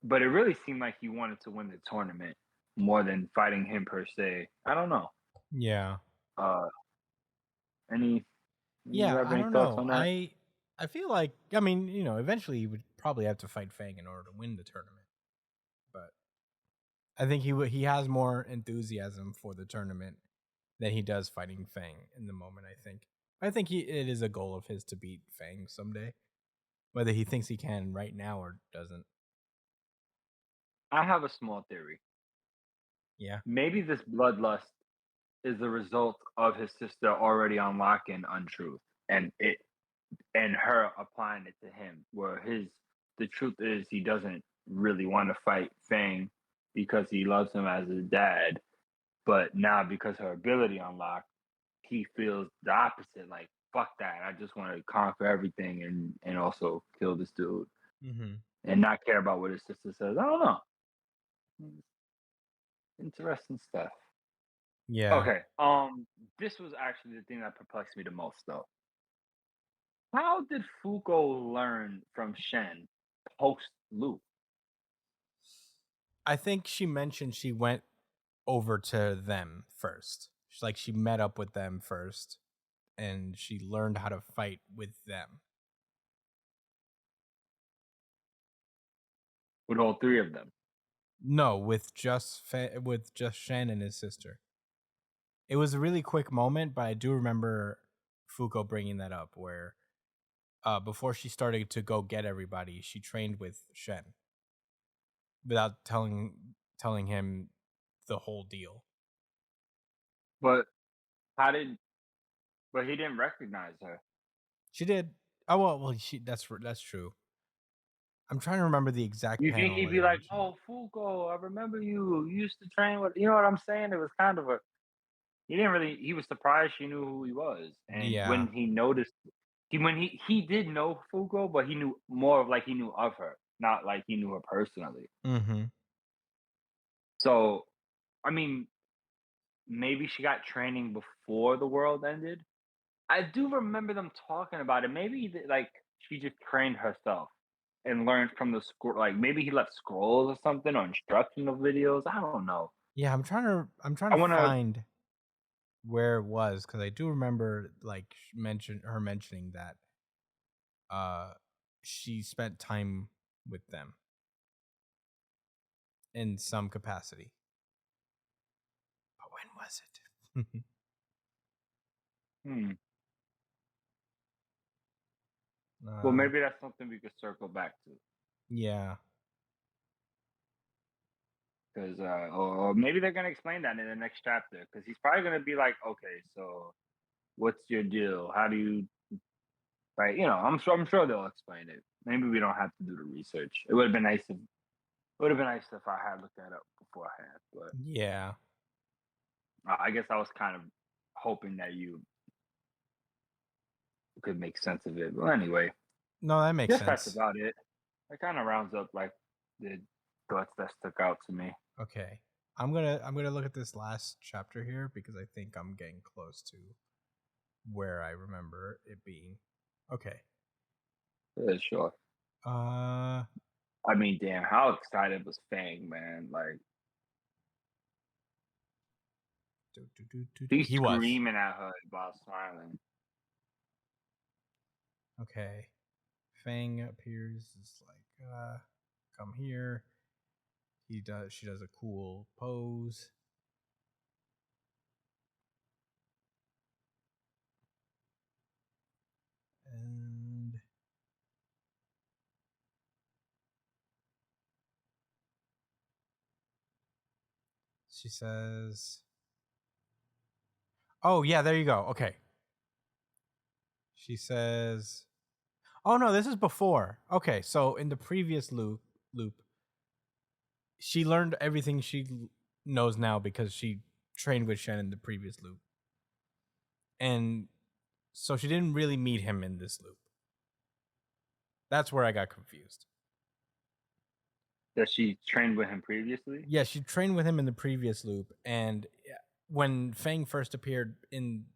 but it really seemed like he wanted to win the tournament more than fighting him per se. I don't know. Yeah, Uh, any you yeah. have I any don't thoughts know. on that? I feel like eventually he would probably have to fight Fang in order to win the tournament. But I think he has more enthusiasm for the tournament than he does fighting Fang in the moment. I think it is a goal of his to beat Fang someday, whether he thinks he can right now or doesn't. I have a small theory. Yeah, Maybe this bloodlust is the result of his sister already unlocking untruth and her applying it to him. Where the truth is he doesn't really want to fight Fang because he loves him as his dad, but now because her ability unlocked, he feels the opposite. Like fuck that, I just want to conquer everything and also kill this dude and not care about what his sister says. I don't know. Interesting stuff. yeah. Okay. This was actually the thing that perplexed me the most, though. How did Fuko learn from Shen post loop? I think she mentioned she went over to them first. Like she met up with them first, and she learned how to fight with them. With all three of them? No, with just Shen and his sister. It was a really quick moment, but I do remember Fuko bringing that up where before she started to go get everybody, she trained with Shen without telling him the whole deal. But but he didn't recognize her. She did. Oh well, that's true. I'm trying to remember the exact. You think panel he'd where be they like, mentioned "Oh, Fuko, I remember you. You used to train with." You know what I'm saying? It was kind of a. He didn't really. He was surprised she knew who he was, it. and Yeah. when he noticed, he did know Fuko, but he knew more of like he knew of her, not like he knew her personally. Mm-hmm. So, I mean, maybe she got training before the world ended. I do remember them talking about it. Maybe like she just trained herself and learned from the scroll. Like maybe he left scrolls or something or instructional videos. I don't know. Yeah, I'm trying I to want to. find where it was, because I do remember like mentioning that she spent time with them in some capacity. But when was it? Hmm. Uh, Well, maybe that's something we could circle back to. Yeah. Because, or maybe they're gonna explain that in the next chapter. Because he's probably gonna be like, okay, so what's your deal? How do you, right? You know, I'm sure they'll explain it. Maybe we don't have to do the research. It would have been nice if I had looked that up beforehand. But Yeah. I guess I was kind of hoping that you could make sense of it. Well, anyway, No, that makes yes, that's sense. about it. That kind of rounds up like the thoughts that stuck out to me. Okay. I'm gonna look at this last chapter here because I think I'm getting close to where I remember it being. Okay. Yeah, sure. Uh I mean, damn, how excited was Fang, man? Like he's he was. screaming at her while smiling. Okay. Fang appears is like come here. She does a cool pose. And she says, "Oh, yeah, there you go. Okay." She says, "Oh no, this is before." Okay, so in the previous loop, she learned everything she knows now because she trained with Shen in the previous loop. And so she didn't really meet him in this loop. That's where I got confused. That she trained with him previously? Yeah, she trained with him in the previous loop, and when Fang first appeared in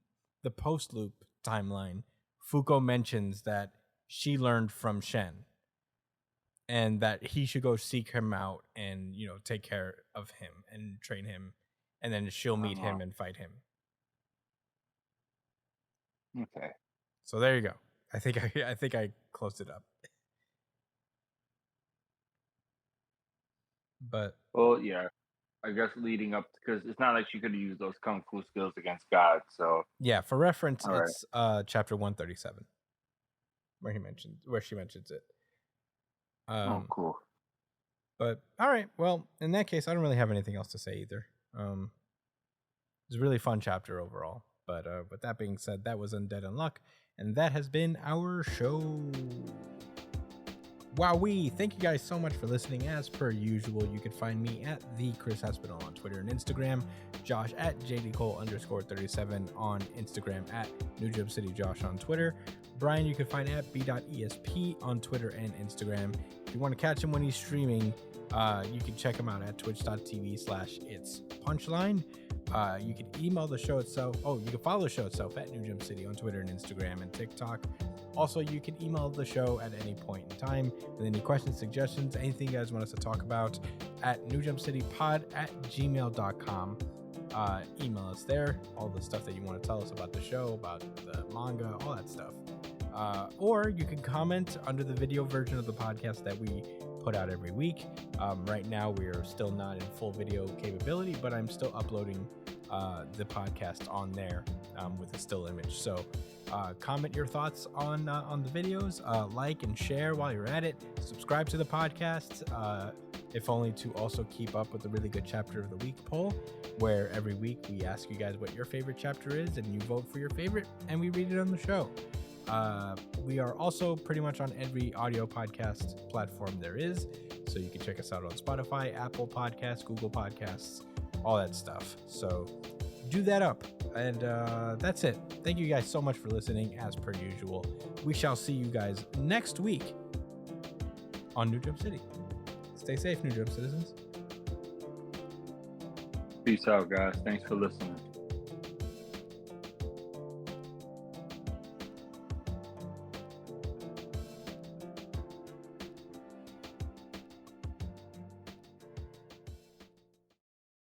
the post loop timeline, Fuko mentions that she learned from Shen and that he should go seek him out and, you know, take care of him and train him, and then she'll meet him and fight him. Okay. So there you go. I think I closed it up. But Well, yeah. I guess leading up because it's not like she could have used those kung fu skills against God. So yeah, for reference, all right. it's chapter 137 where she mentions it. Oh, cool. But all right, well, in that case, I don't really have anything else to say either. It's a really fun chapter overall. But with that being said, that was Undead Unluck, and that has been our show. Wowee! Thank you guys so much for listening. As per usual, you can find me at the Chris Hospital on Twitter and Instagram, Josh at JDCole_37 on Instagram, at New Jump City Josh on Twitter. Brian, you can find at b.esp on Twitter and Instagram. If you want to catch him when he's streaming, you can check him out at twitch.tv/itspunchline. You can email the show itself. Oh, you can follow the show itself at New Jump City on Twitter and Instagram and TikTok. Also, you can email the show at any point in time with any questions, suggestions, anything you guys want us to talk about at newjumpcitypod@gmail.com. Email us there, all the stuff that you want to tell us about the show, about the manga, all that stuff. Or you can comment under the video version of the podcast that we put out every week. Right now, we're still not in full video capability, but I'm still uploading the podcast on there with a still image. So comment your thoughts on the videos, like and share while you're at it. Subscribe to the podcast, if only to also keep up with the really good chapter of the week poll, where every week we ask you guys what your favorite chapter is and you vote for your favorite and we read it on the show. We are also pretty much on every audio podcast platform there is, so you can check us out on Spotify, Apple Podcasts, Google Podcasts, all that stuff. So do that up, and that's it. Thank you guys so much for listening. As per usual, we shall see you guys next week on New Jump City. Stay safe, New Jump citizens. Peace out, guys. Thanks for listening.